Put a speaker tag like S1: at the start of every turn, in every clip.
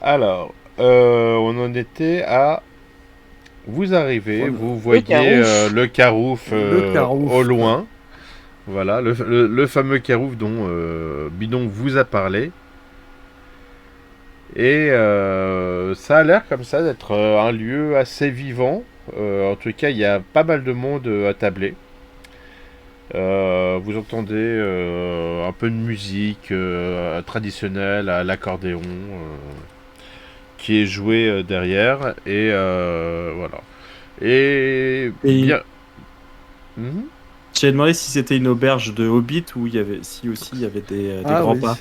S1: Alors, on en était à... Vous arrivez,
S2: On a
S1: vous
S3: Le
S1: voyez
S3: Carouf.
S1: le Carouf
S2: le
S1: au
S2: Carouf.
S1: loin. Voilà, le fameux Carouf dont Bidon vous a parlé. Et ça a l'air comme ça d'être un lieu assez vivant. En tout cas, il y a pas mal de monde à tabler. Vous entendez un peu de musique traditionnelle à l'accordéon qui est jouée derrière. Et voilà. Et
S2: Et
S1: bien. Mhm.
S2: j'ai demandé si c'était une auberge de Hobbit ou si aussi il y avait des
S4: Ah
S2: grands
S4: oui.
S2: pas.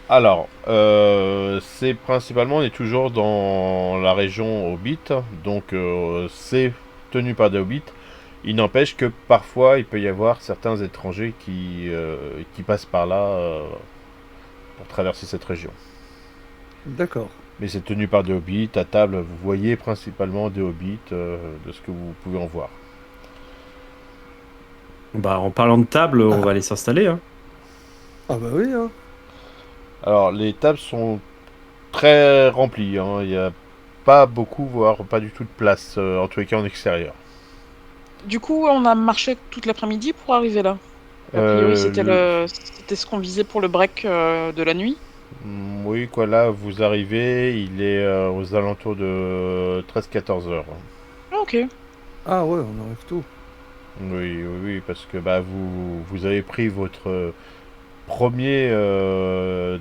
S1: Alors, c'est principalement, on est toujours dans la région Hobbit, donc c'est tenu par des Hobbits. Il n'empêche que parfois il peut y avoir certains étrangers qui passent par là pour traverser cette région.
S4: D'accord.
S1: Mais c'est tenu par des Hobbits. À table, vous voyez principalement des Hobbits de ce que vous pouvez en voir.
S2: Bah, en parlant de table, on
S4: Ah,
S2: va aller s'installer, hein.
S4: ah bah oui, hein.
S1: Alors, les tables sont très remplies, hein. Il n'y a pas beaucoup, voire pas du tout de place, en tous les cas en extérieur.
S3: Du coup, on a marché toute l'après-midi pour arriver là. A priori,
S1: Euh,
S3: c'était ce qu'on visait pour le break de la nuit.
S1: oui, quoi, là, vous arrivez, il est aux alentours de 13-14 heures.
S3: Ah, ok.
S4: Ah ouais, on arrive tôt.
S1: Oui, oui, oui, parce que bah, vous avez pris votre premier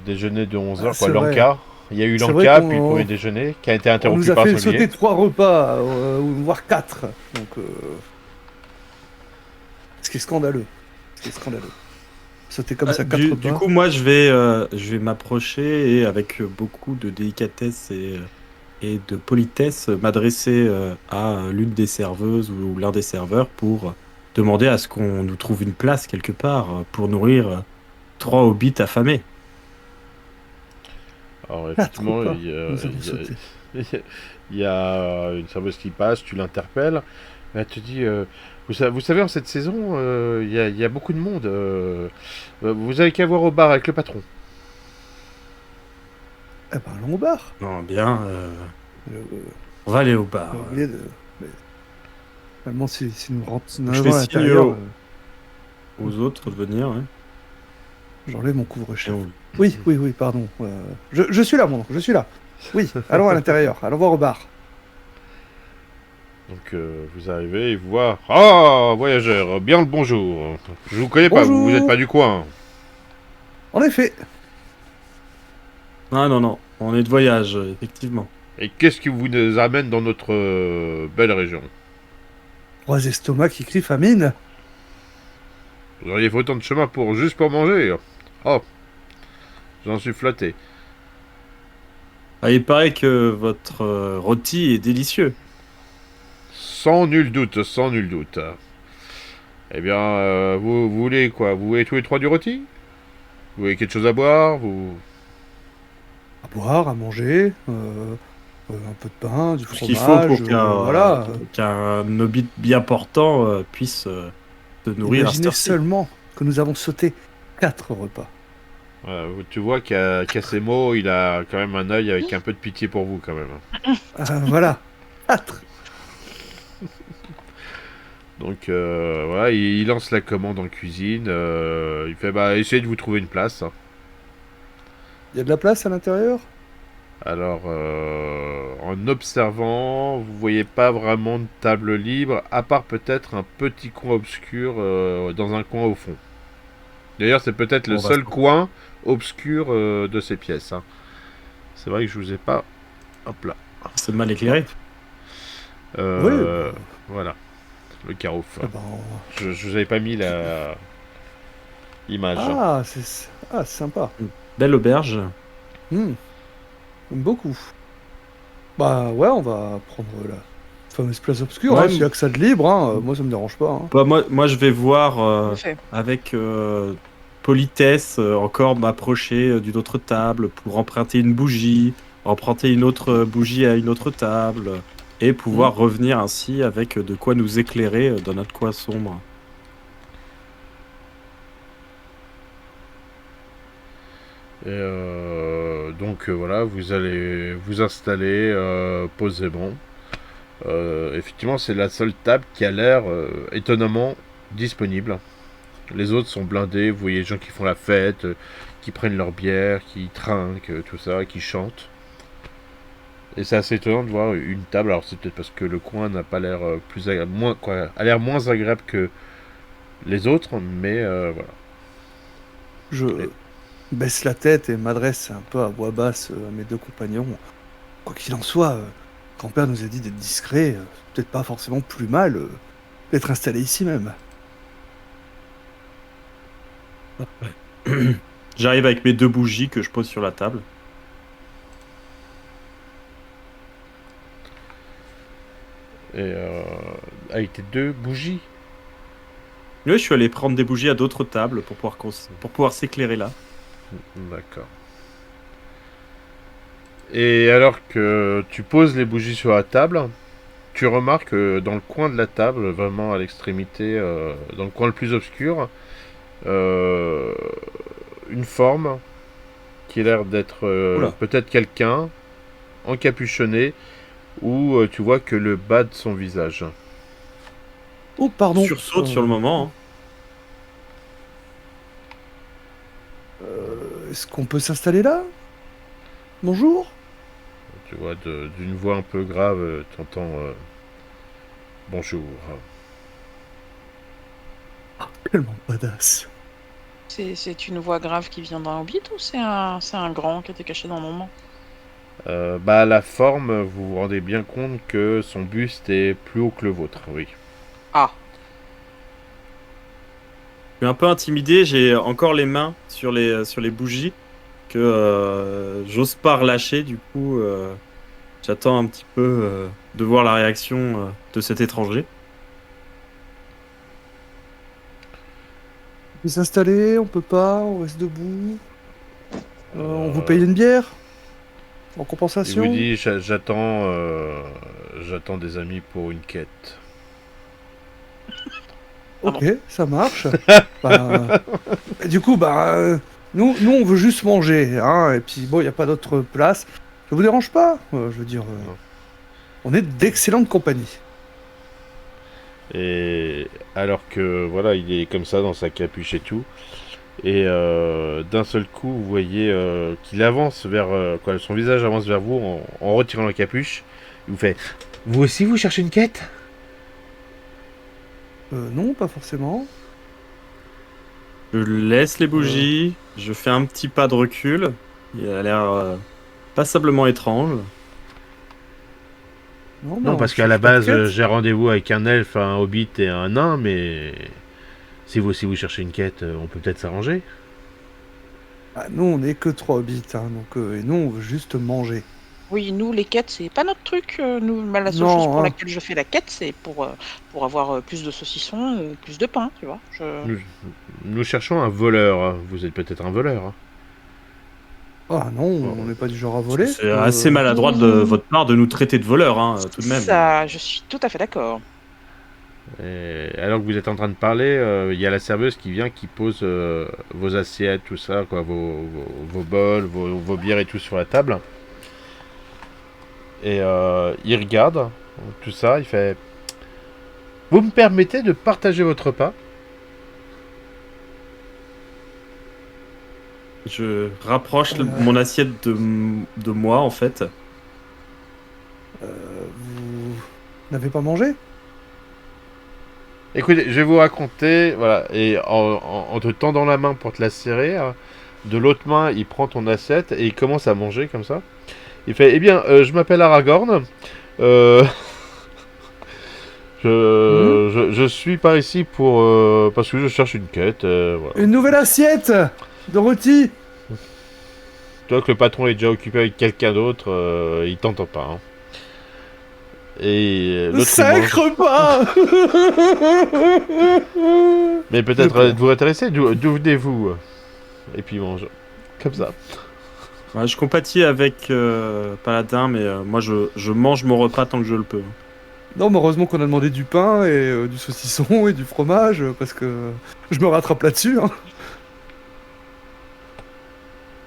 S1: déjeuner de 11
S4: Ah,
S1: heures, quoi,
S4: c'est vrai.
S1: l'Anka. Il y a eu
S4: C'est vrai
S1: l'Anka, puis le premier
S4: qu'on
S1: déjeuner, qui a été
S4: on nous
S1: interrompu
S4: a
S1: par un
S4: fait
S1: sanglier.
S4: sauter 3 repas, voire 4. Donc, ce qui est scandaleux. Ce qui est scandaleux. Sauter comme ça 4
S2: Du
S4: repas.
S2: coup, moi, je vais m'approcher et avec beaucoup de délicatesse et de politesse, m'adresser à l'une des serveuses ou l'un des serveurs pour demander à ce qu'on nous trouve une place quelque part pour nourrir 3 hobbits affamés.
S1: Alors,
S4: 4
S1: effectivement,
S4: repas, nous avons sauté.
S1: il y a une serveuse qui passe, tu l'interpelles. Elle te dit vous savez, en cette saison, il y a beaucoup de monde. Vous avez qu'à voir au bar avec le patron.
S4: Eh ben, allons au bar.
S2: Non, bien,
S4: Euh,
S2: on va aller au
S4: J'ai
S2: bar.
S4: oublié de... Mais, finalement, si nous rentrons si nous
S2: Je
S4: arrivons
S2: fais
S4: à
S2: signe
S4: l'intérieur,
S2: aux autres de venir, hein.
S4: j'enlève mon
S2: Et
S4: couvre-chef. Oui, oui, oui, pardon. Je suis là, mon oncle, je suis là. Oui, allons à l'intérieur, allons voir au bar.
S1: Donc vous arrivez et vous voit. Ah, voyageur, bien le bonjour. Je vous connais pas, vous êtes pas
S4: Bonjour.
S1: du coin.
S4: En effet,
S2: Ah non, non, on est de voyage, effectivement.
S1: Et qu'est-ce qui vous amène dans notre belle région?
S4: 3 estomacs qui crient famine.
S1: Vous auriez fait autant de chemin pour juste pour manger. Oh, j'en suis flatté.
S2: Ah, il paraît que votre rôti est délicieux.
S1: Sans nul doute, sans nul doute. Eh bien, vous voulez quoi? Vous voulez tous les trois du rôti? Vous voulez quelque chose à boire? Vous...
S4: À boire, à manger, un peu de pain, du
S2: Tout ce qu'il faut
S4: fromage,
S2: pour
S4: voilà.
S2: qu'un hobbit bien portant puisse se nourrir à cette
S4: Imaginez
S2: heure-ci.
S4: seulement que nous avons sauté 4 repas.
S1: Tu vois qu'à ces mots, il a quand même un œil avec un peu de pitié pour vous, quand même.
S4: Voilà, 4.
S1: Donc, voilà, il lance la commande en cuisine. Il fait, bah, essayez de vous trouver une place, hein.
S4: Il y a de la place à l'intérieur?
S1: Alors, en observant, vous voyez pas vraiment de table libre, à part peut-être un petit coin obscur dans un coin au fond. D'ailleurs, c'est peut-être le
S2: Bon, bah,
S1: seul coin obscur de ces pièces, hein. C'est vrai que je vous ai pas... Hop là.
S2: c'est mal éclairé.
S4: Oui,
S1: Voilà, le carouf.
S4: eh ben,
S1: Je vous avais pas mis la image.
S4: c'est sympa.
S2: Belle auberge.
S4: Hmm, J'aime beaucoup. Bah ouais, on va prendre la fameuse place obscure, hein,
S2: Ouais,
S4: s'il y a que ça de libre, hein, moi ça me dérange pas, hein.
S2: bah, moi, je vais voir
S3: En effet.
S2: avec politesse encore m'approcher d'une autre table pour emprunter une bougie, emprunter une autre bougie à une autre table et pouvoir revenir ainsi avec de quoi nous éclairer dans notre coin sombre.
S1: Et Donc voilà, vous allez vous installer posément. Effectivement, c'est la seule table qui a l'air étonnamment disponible. Les autres sont blindés, vous voyez les gens qui font la fête, qui prennent leur bière, qui trinquent, tout ça, qui chantent. Et c'est assez étonnant de voir une table, alors c'est peut-être parce que le coin n'a pas l'air plus agréable, a l'air moins agréable que les autres, mais voilà.
S4: Je baisse la tête et m'adresse un peu à voix basse à mes deux compagnons. Quoi qu'il en soit, grand-père nous a dit d'être discret, peut-être pas forcément plus mal d'être installé ici même.
S2: J'arrive avec mes 2 bougies que je pose sur la table.
S1: Et avec tes 2 bougies.
S2: Oui, je suis allé prendre des bougies à d'autres tables pour pouvoir s'éclairer là.
S1: D'accord. Et alors que tu poses les bougies sur la table, tu remarques dans le coin de la table, vraiment à l'extrémité, dans le coin le plus obscur, une forme qui a l'air d'être
S2: Oula.
S1: peut-être quelqu'un encapuchonné, où tu vois que le bas de son visage.
S4: Oh, pardon.
S2: Sursaute sur le moment. Hein.
S4: Est-ce qu'on peut s'installer là? Bonjour.
S1: Tu vois, d'une voix un peu grave, tu entends bonjour.
S4: Tellement badass.
S3: C'est une voix grave qui vient d'un hobbit ou c'est un grand qui était caché dans l'ombre?
S1: La forme, vous vous rendez bien compte que son buste est plus haut que le vôtre, oui.
S3: Ah,
S2: Je suis un peu intimidé, j'ai encore les mains sur les bougies que j'ose pas relâcher. Du coup, j'attends un petit peu de voir la réaction de cet étranger.
S4: On peut s'installer, on peut pas, on reste debout. On vous paye une bière en
S1: Il
S4: compensation.
S1: vous dit j'attends des amis pour une quête.
S4: Ok, ça marche. Bah, du coup, nous on veut juste manger, hein, et puis bon, il n'y a pas d'autre place. Ça vous dérange pas? Je veux dire,
S1: Non.
S4: on est d'excellente compagnie.
S1: Et alors que voilà, il est comme ça dans sa capuche et tout. Et d'un seul coup, vous voyez qu'il avance vers son visage avance vers vous en retirant la capuche. Il vous fait vous aussi vous cherchez une quête?
S4: Non, pas forcément.
S2: Je laisse les bougies, je fais un petit pas de recul. Il a l'air passablement étrange.
S1: Non, parce qu'à la base, j'ai rendez-vous avec un elfe, un hobbit et un nain, mais si vous aussi vous cherchez une quête, on peut peut-être s'arranger.
S4: Nous, on est que 3 hobbits, hein, donc, et nous, on veut juste manger.
S3: oui, nous, les quêtes, c'est pas notre truc. Nous, la seule
S4: Non,
S3: chose pour
S4: hein.
S3: laquelle je fais la quête, c'est pour avoir plus de saucissons ou plus de pain, tu vois.
S1: Nous cherchons un voleur. Hein. Vous êtes peut-être un voleur. Hein.
S4: Ah non, on n'est pas du genre à voler.
S2: C'est assez maladroit de votre part de nous traiter de voleurs, hein, tout de même.
S3: Ça, je suis tout à fait d'accord.
S1: Et alors que vous êtes en train de parler, il y a la serveuse qui vient, qui pose vos assiettes, tout ça, quoi, vos bols, vos bières et tout sur la table. Et il regarde tout ça, il fait vous me permettez de partager votre repas?
S2: Je rapproche mon assiette de moi, en fait.
S4: Vous n'avez pas mangé?
S1: Écoutez, je vais vous raconter, voilà, et en te tendant la main pour te la serrer, de l'autre main, il prend ton assiette et il commence à manger comme ça. Il fait, eh bien, je m'appelle Aragorn, je suis par ici parce que je cherche une quête, voilà.
S4: Une nouvelle assiette, Dorothy.
S1: Toi que le patron est déjà occupé avec quelqu'un d'autre, il t'entend pas. Hein. Et l'autre il mange.
S4: Sacre pas.
S1: Mais peut-être êtes-vous intéressé, d'où venez-vous? Et puis il mange. Comme ça.
S2: Ouais, je compatis avec Paladin, mais moi je mange mon repas tant que je le peux.
S4: Non, mais heureusement qu'on a demandé du pain et du saucisson et du fromage, parce que je me rattrape là-dessus. Hein.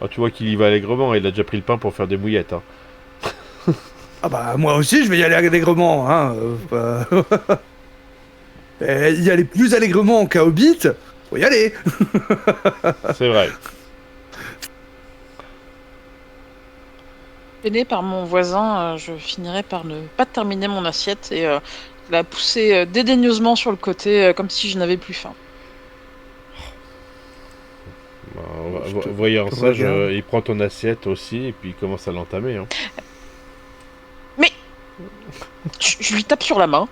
S1: Ah, tu vois qu'il y va allègrement, il a déjà pris le pain pour faire des mouillettes. Hein.
S4: Ah bah moi aussi je vais y aller allègrement, hein. Y aller plus allègrement qu'à Hobbit, faut y aller.
S1: C'est vrai.
S3: Gêné par mon voisin, je finirai par ne pas terminer mon assiette et la pousser dédaigneusement sur le côté, comme si je n'avais plus faim.
S1: Bah,
S4: Je te
S1: voyant ça,
S4: regarde.
S1: il prend ton assiette aussi et puis il commence à l'entamer. Hein.
S3: Mais je lui tape sur la main.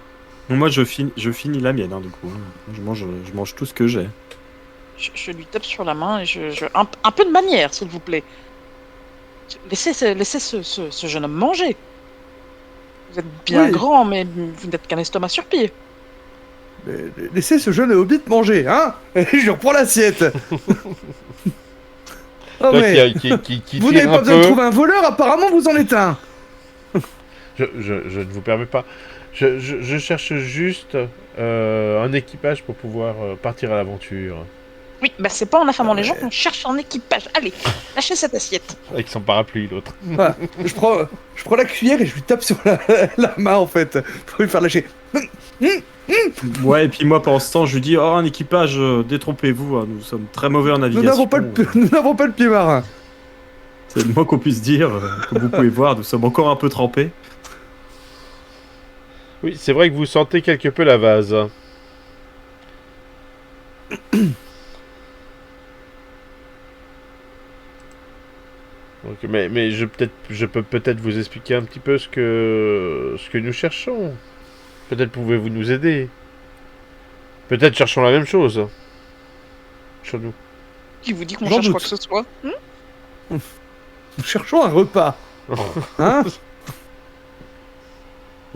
S2: Moi, je finis la mienne, hein, du coup. Je mange tout ce que j'ai.
S3: Je lui tape sur la main et un peu de manière, s'il vous plaît. Laissez ce jeune homme manger. Vous êtes bien
S4: Oui.
S3: grand, mais vous n'êtes qu'un estomac sur pied.
S4: Laissez ce jeune Hobbit manger, hein. Et je lui reprends l'assiette. Oh
S1: Toi
S4: mais
S1: qui
S4: vous
S1: tire
S4: n'avez
S1: un
S4: pas besoin de
S1: peu.
S4: trouver un voleur, apparemment vous en êtes un.
S1: Je ne vous permets pas. Je cherche juste un équipage pour pouvoir partir à l'aventure.
S3: Oui, bah c'est pas en affamant
S4: Ah
S3: les gens
S4: ouais.
S3: qu'on cherche un équipage. Allez, lâchez cette assiette.
S1: Avec son parapluie, l'autre.
S4: Voilà. Je prends la cuillère et je lui tape sur la main en fait pour lui faire lâcher.
S2: Ouais, et puis moi, pendant ce temps, je lui dis, oh, un équipage, détrompez-vous, hein, nous sommes très mauvais en
S4: Nous
S2: navigation.
S4: n'avons pas le pied marin.
S2: C'est le moins qu'on puisse dire. Comme vous pouvez voir, nous sommes encore un peu trempés.
S1: Oui, c'est vrai que vous sentez quelque peu la vase. Donc, mais je peux peut-être vous expliquer un petit peu ce que nous cherchons. Peut-être pouvez-vous nous aider. Peut-être cherchons la même chose. Chez nous.
S3: Qui vous dit qu'on
S4: J'en
S3: cherche quoi
S4: doute.
S3: que ce soit?
S4: Nous cherchons un repas. Hein?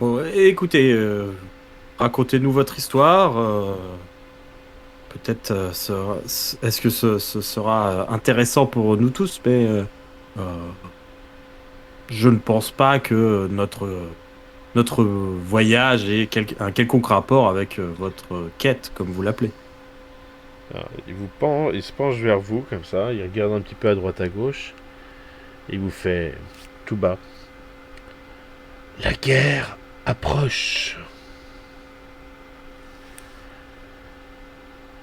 S2: Bon, écoutez, racontez-nous votre histoire. Peut-être, est-ce que ce sera intéressant pour nous tous, mais euh, je ne pense pas que notre voyage ait un quelconque rapport avec votre quête, comme vous l'appelez.
S1: Alors, il se penche vers vous comme ça, il regarde un petit peu à droite à gauche, et il vous fait tout bas. La guerre approche.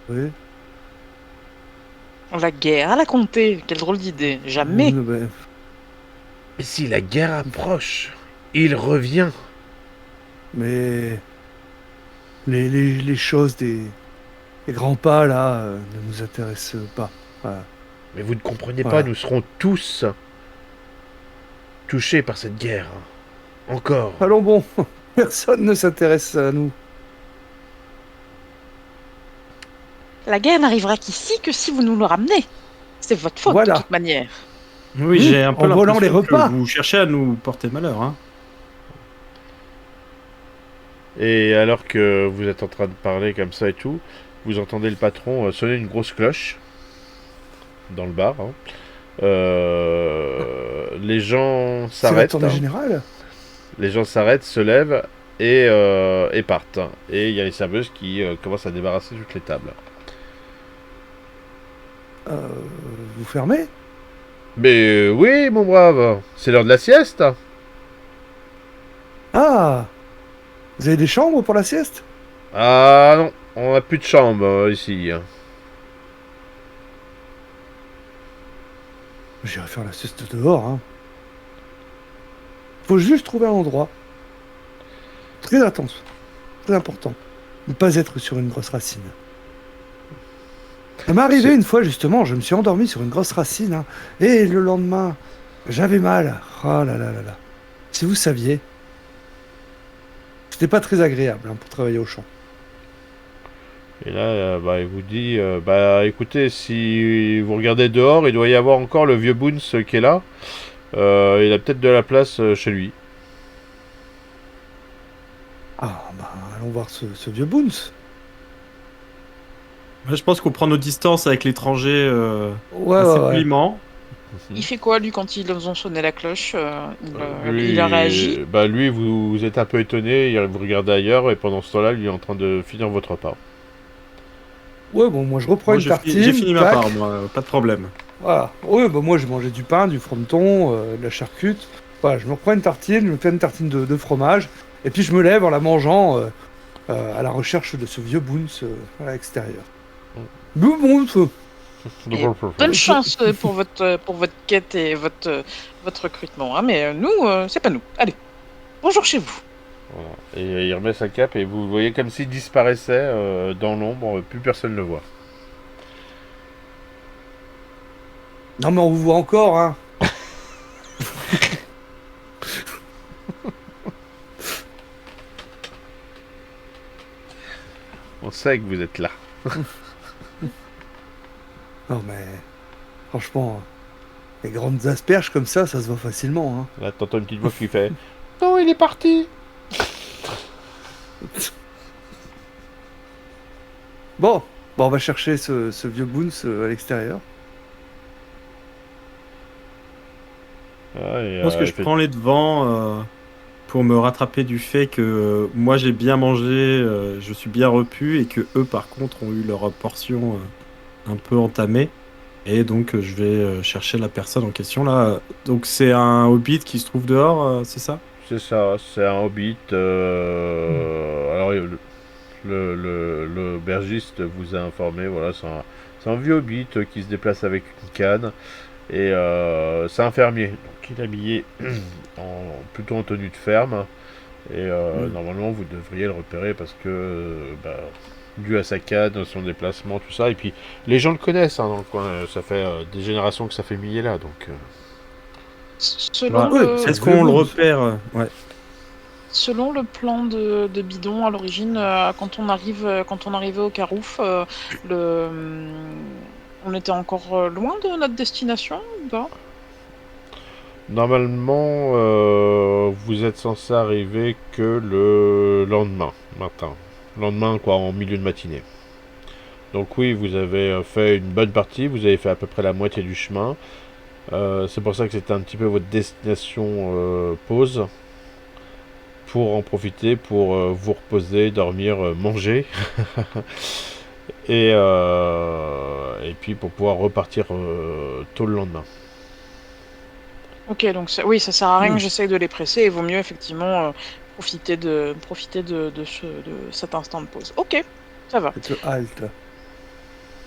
S4: Oui.
S3: La guerre à la comté, quelle drôle d'idée. Jamais.
S4: Ben,
S1: Et si la guerre approche, il revient.
S4: mais les choses des grands pas là ne nous intéressent pas. Voilà.
S1: Mais vous ne comprenez pas,
S4: Voilà.
S1: nous serons tous touchés par cette guerre. Encore.
S4: Allons bon, personne ne s'intéresse à nous.
S3: La guerre n'arrivera qu'ici que si vous nous le ramenez. C'est votre faute
S4: Voilà.
S3: de toute manière.
S2: Oui, j'ai un peu
S4: en volant les
S2: l'impression que
S4: repas.
S2: vous cherchez à nous porter malheur, hein.
S1: Et alors que vous êtes en train de parler comme ça et tout, vous entendez le patron sonner une grosse cloche dans le bar. Hein. Les gens
S4: C'est la
S1: s'arrêtent.
S4: tournée
S1: Hein.
S4: générale.
S1: Les gens s'arrêtent, se lèvent et partent. Et il y a les serveuses qui commencent à débarrasser toutes les tables.
S4: Vous fermez?
S1: Mais oui, mon brave, c'est l'heure de la sieste.
S4: Ah, vous avez des chambres pour la sieste?
S1: Ah non, on n'a plus de chambre ici.
S4: J'irai faire la sieste dehors. Hein. Faut juste trouver un endroit. Très attention, très important. Ne pas être sur une grosse racine. Ça m'est arrivé une fois justement, je me suis endormi sur une grosse racine, hein, et le lendemain, j'avais mal. Oh là là là là. Si vous saviez, c'était pas très agréable hein, pour travailler au champ.
S1: Et là, il vous dit, écoutez, si vous regardez dehors, il doit y avoir encore le vieux Boons qui est là. Il a peut-être de la place chez lui.
S4: Ah bah allons voir ce vieux Boons.
S2: Moi, je pense qu'on prend nos distances avec l'étranger
S4: Ouais,
S2: assez
S4: ouais, ouais.
S2: poliment.
S3: Il fait quoi, lui, quand ils ont sonné la cloche
S1: Lui,
S3: il a réagi?
S1: lui, vous êtes un peu étonné, vous regardez ailleurs, et pendant ce temps-là, lui est en train de finir votre repas.
S4: Ouais, bon, moi je reprends
S2: Moi,
S4: une tartine.
S2: j'ai fini ma
S4: tac.
S2: part, moi, pas de problème.
S4: Voilà. Ouais, bah moi j'ai mangé du pain, du frometon, de la charcute. Voilà, je me reprends une tartine, je me fais une tartine de fromage, et puis je me lève en la mangeant à la recherche de ce vieux Boons à l'extérieur. Vieux Boons
S3: Et bonne chance pour votre quête et votre recrutement. Hein, mais nous, c'est pas nous. Allez, bonjour chez vous.
S1: Voilà. Et il remet sa cape et vous voyez comme s'il disparaissait dans l'ombre, plus personne ne le voit.
S4: Non mais on vous voit encore, hein.
S1: On sait que vous êtes là.
S4: Non mais, franchement, les grandes asperges comme ça se voit facilement, hein.
S1: Là, t'entends une petite voix qui fait « Non, il est parti !»
S4: Bon, on va chercher ce vieux Boons à l'extérieur.
S1: Ouais,
S2: Je pense que je prends les devants pour me rattraper du fait que moi j'ai bien mangé, je suis bien repu et que eux par contre ont eu leur portion un peu entamée. Et donc je vais chercher la personne en question là. Donc c'est un hobbit qui se trouve dehors, c'est ça?
S1: C'est ça, c'est un hobbit. Alors, le bergiste vous a informé, voilà, c'est un vieux hobbit qui se déplace avec une canne. Et c'est un fermier, donc il est habillé plutôt en tenue de ferme. Et normalement, vous devriez le repérer parce que, dû à sa canne, son déplacement, tout ça. Et puis, les gens le connaissent hein, dans le coin. Ça fait des générations que ça fait miller là. Donc,
S3: Selon,
S2: Ouais.
S3: le,
S2: Est-ce qu'on le repère ouais.
S3: selon le plan de Bidon, à l'origine, quand on arrivait au Carouf, on était encore loin de notre destination ou pas?
S1: normalement, vous êtes censé arriver que le lendemain matin. Lendemain, quoi, en milieu de matinée. Donc oui, vous avez fait une bonne partie. Vous avez fait à peu près la moitié du chemin. C'est pour ça que c'était un petit peu votre destination pause. Pour en profiter, pour vous reposer, dormir, manger. Et puis pour pouvoir repartir tôt le lendemain.
S3: Ok, donc oui, ça sert à rien que j'essaye de les presser. Il vaut mieux effectivement profiter de cet instant de pause. Ok, ça va.
S4: Cette halte.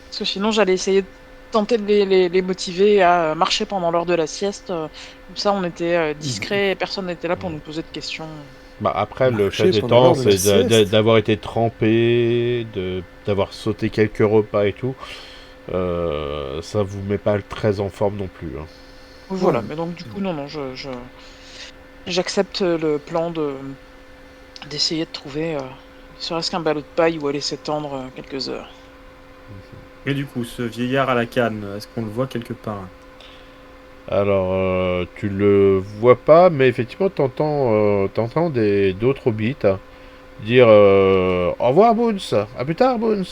S3: Parce que sinon, j'allais essayer de tenter de les motiver à marcher pendant l'heure de la sieste. Comme ça, on était discret et personne n'était là pour nous poser de questions.
S1: Après, le
S4: Marcher
S1: fait
S4: pendant
S1: étant,
S4: l'heure de la
S1: c'est
S4: sieste.
S1: d'avoir été trempé, d'avoir sauté quelques repas et tout. Ça vous met pas très en forme non plus. Hein.
S3: Voilà,
S4: Ouais.
S3: mais donc du coup, non, j'accepte le plan d'essayer de trouver, ne serait-ce qu'un ballot de paille où aller s'étendre quelques heures.
S2: Et du coup, ce vieillard à la canne, est-ce qu'on le voit quelque part?
S1: Alors, tu le vois pas, mais effectivement, t'entends d'autres hobbits dire au revoir, Boons, à plus tard, Boons.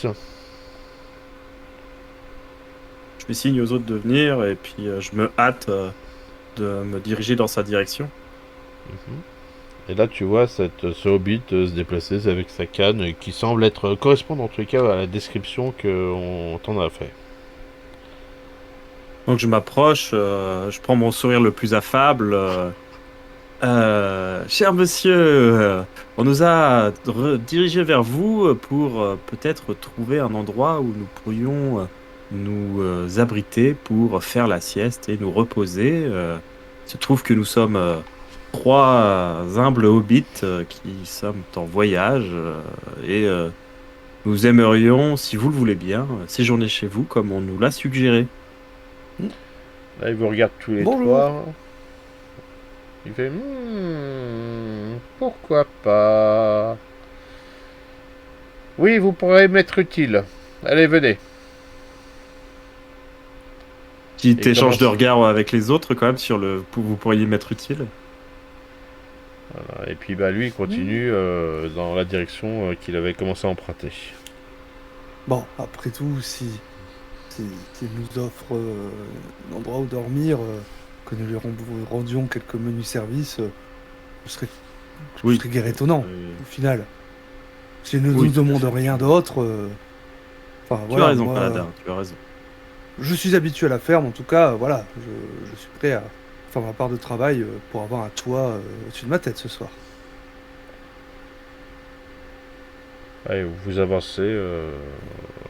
S2: Je fais signe aux autres de venir et puis je me hâte de me diriger dans sa direction.
S1: Et là, tu vois ce hobbit se déplacer avec sa canne qui semble correspondre en tout cas à la description qu'on t'en a fait.
S2: Donc je m'approche, je prends mon sourire le plus affable. Cher monsieur, on nous a dirigé vers vous pour peut-être trouver un endroit où nous pourrions nous abriter pour faire la sieste et nous reposer. Il se trouve que nous sommes trois humbles hobbits qui sommes en voyage et nous aimerions, si vous le voulez bien, séjourner chez vous comme on nous l'a suggéré.
S1: Là, il vous regarde tous les
S4: Bonjour.
S1: trois. Il fait pourquoi pas. Oui, vous pourrez m'être utile. Allez, venez.
S2: Petit
S1: Et
S2: échange de
S1: commence-
S2: regards avec les autres quand même sur vous pourriez m'être utile.
S1: Voilà. Et puis lui, il continue dans la direction qu'il avait commencé à emprunter.
S4: Bon, après tout, si nous offre un endroit où dormir, que nous lui rendions quelques menus services, ce serait guère étonnant, au final. Si nous ne
S2: Oui,
S4: nous demandons rien d'autre, Enfin,
S2: Tu
S4: voilà,
S2: as raison,
S4: moi,
S2: Paladin, tu as raison.
S4: je suis habitué à la ferme, en tout cas, voilà, je suis prêt à faire ma part de travail pour avoir un toit au-dessus de ma tête ce soir.
S1: Allez, vous avancez.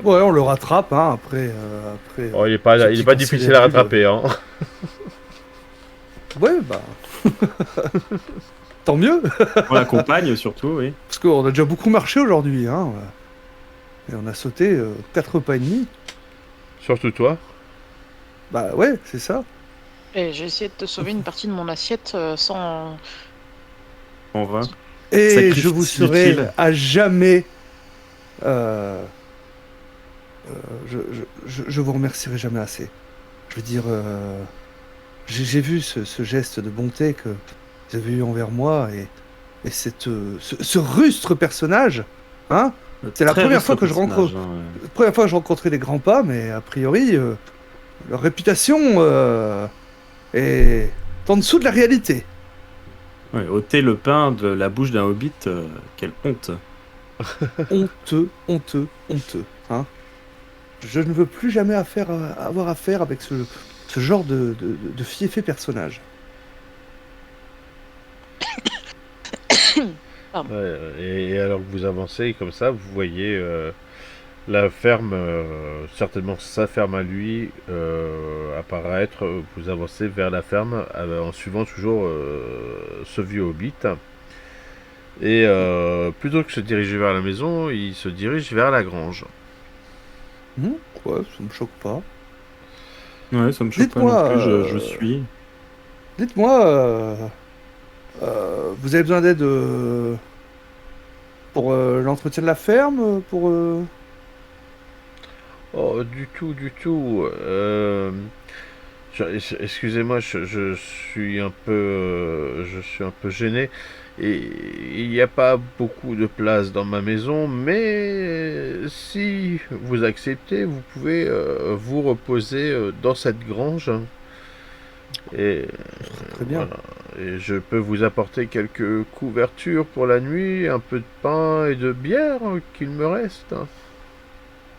S4: Ouais, on le rattrape, hein, après
S1: Oh, il est
S4: ce
S1: pas, il est
S4: petit
S1: pas
S4: corset
S1: difficile à
S4: d'habitude.
S1: rattraper, hein.
S4: Ouais, bah, tant mieux,
S2: On l'accompagne surtout, oui.
S4: parce qu'on a déjà beaucoup marché aujourd'hui, hein, et on a sauté 4 repas et demi.
S1: Surtout toi.
S4: Bah ouais, c'est ça.
S3: Et j'ai essayé de te sauver une partie de mon assiette sans.
S2: En vain.
S4: Et
S2: Sacrifice
S4: je vous serai
S2: utile.
S4: à jamais. euh, je vous remercierai jamais assez. Je veux dire, j'ai vu ce geste de bonté que vous avez eu envers moi et ce rustre personnage, hein. C'est la
S2: Très
S4: première
S2: riche
S4: fois que je
S2: personnage,
S4: rencontre,
S2: hein,
S4: la première fois que je rencontrais les grands pas, mais a priori, leur réputation est en dessous de la réalité.
S2: ouais. Ouais, ôter le pain de la bouche d'un hobbit, quelle honte.
S4: Honteux, honteux, honteux, hein. Je ne veux plus jamais avoir affaire avec ce genre de fiefé personnage.
S1: Ouais, et alors que vous avancez comme ça, vous voyez la ferme, certainement sa ferme à lui, apparaître. Vous avancez vers la ferme en suivant toujours ce vieux hobbit. Et plutôt que de se diriger vers la maison, il se dirige vers la grange.
S4: Ouais, ça me choque pas.
S2: Ouais, ça me choque pas non
S4: Dites-moi,
S2: plus, je suis.
S4: dites-moi, vous avez besoin d'aide pour l'entretien de la ferme, pour
S1: Oh, du tout, du tout. Excusez-moi, je suis un peu gêné. Et il n'y a pas beaucoup de place dans ma maison, mais si vous acceptez, vous pouvez vous reposer dans cette grange. Et
S4: très bien.
S1: voilà. Et je peux vous apporter quelques couvertures pour la nuit, un peu de pain et de bière qu'il me reste.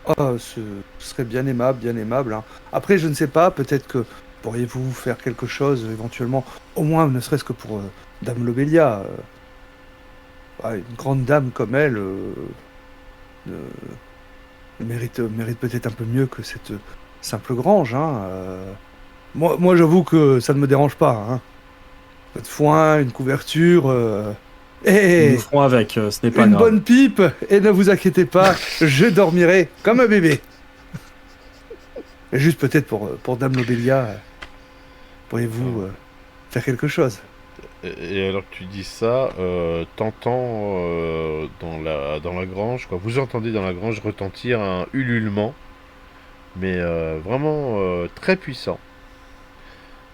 S4: Ah, ce serait bien aimable, hein. Après, je ne sais pas, peut-être que pourriez-vous faire quelque chose éventuellement, au moins ne serait-ce que pour Dame Lobelia. Une grande dame comme elle mérite peut-être un peu mieux que cette simple grange, hein. Moi, j'avoue que ça ne me dérange pas, hein. Un peu de foin, une couverture,
S2: Nous
S4: et
S2: ferons avec, ce n'est pas
S4: une
S2: grave.
S4: bonne pipe, et ne vous inquiétez pas, je dormirai comme un bébé. Et juste peut-être pour Dame Lobelia, pourriez-vous faire quelque chose?
S1: Et alors que tu dis ça, t'entends dans la grange, quoi. Vous entendez dans la grange retentir un ululement, mais vraiment très puissant.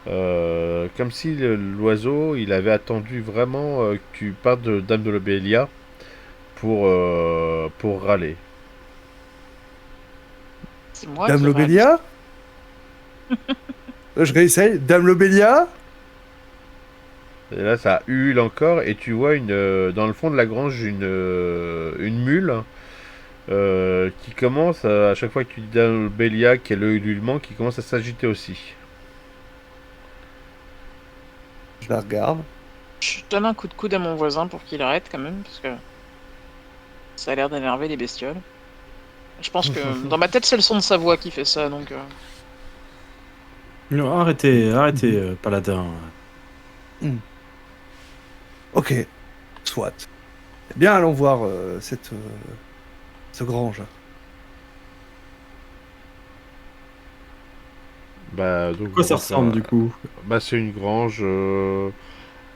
S1: Comme si l'oiseau, il avait attendu vraiment que tu partes de Dame de l'Obélia pour râler.
S3: C'est moi
S4: Dame
S3: qui aurais
S4: Lobelia? Je réessaye. Dame Lobelia?
S1: Et là, ça hule encore, et tu vois dans le fond de la grange une mule qui commence, à chaque fois que tu dis Dame l'Obélia, qui est le ululement, qui commence à s'agiter aussi.
S4: Je la regarde.
S3: Je donne un coup de coude à mon voisin pour qu'il arrête quand même, parce que ça a l'air d'énerver les bestioles. Je pense que dans ma tête, c'est le son de sa voix qui fait ça, donc.
S2: Non, arrêtez, Paladin.
S4: Ok, soit. Eh bien, allons voir ce grange.
S1: Bah, donc,
S2: À quoi ça ressemble du coup?
S1: bah, c'est une grange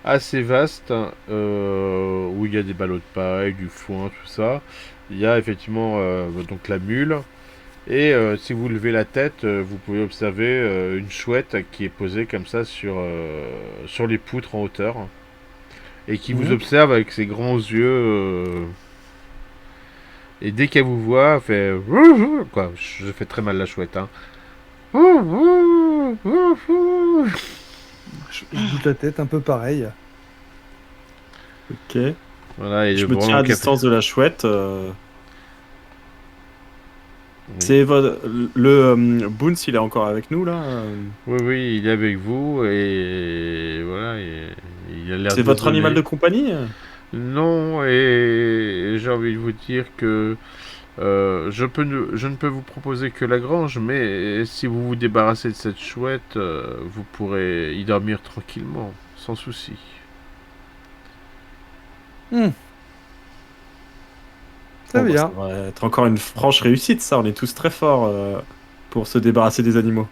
S1: assez vaste où il y a des ballots de paille, du foin, tout ça. Il y a effectivement donc la mule. Et si vous levez la tête, vous pouvez observer une chouette qui est posée comme ça sur les poutres en hauteur. Et qui vous observe avec ses grands yeux. Et dès qu'elle vous voit, elle fait... Quoi, je fais très mal la chouette, hein.
S4: Je bouge la tête un peu pareil.
S2: Ok.
S1: Voilà, et
S2: Je me tiens à distance de la chouette.
S1: Oui.
S2: C'est le Boons, il est encore avec nous là.
S1: Oui, il est avec vous et voilà, il a l'air
S2: C'est votre
S1: désolé.
S2: animal de compagnie?
S1: Non, et j'ai envie de vous dire que je ne peux vous proposer que la grange, mais si vous vous débarrassez de cette chouette, vous pourrez y dormir tranquillement, sans souci.
S4: Hmm, très
S2: Bon, bah,
S4: bien.
S2: ça va être encore une franche réussite, ça. On est tous très forts pour se débarrasser des animaux.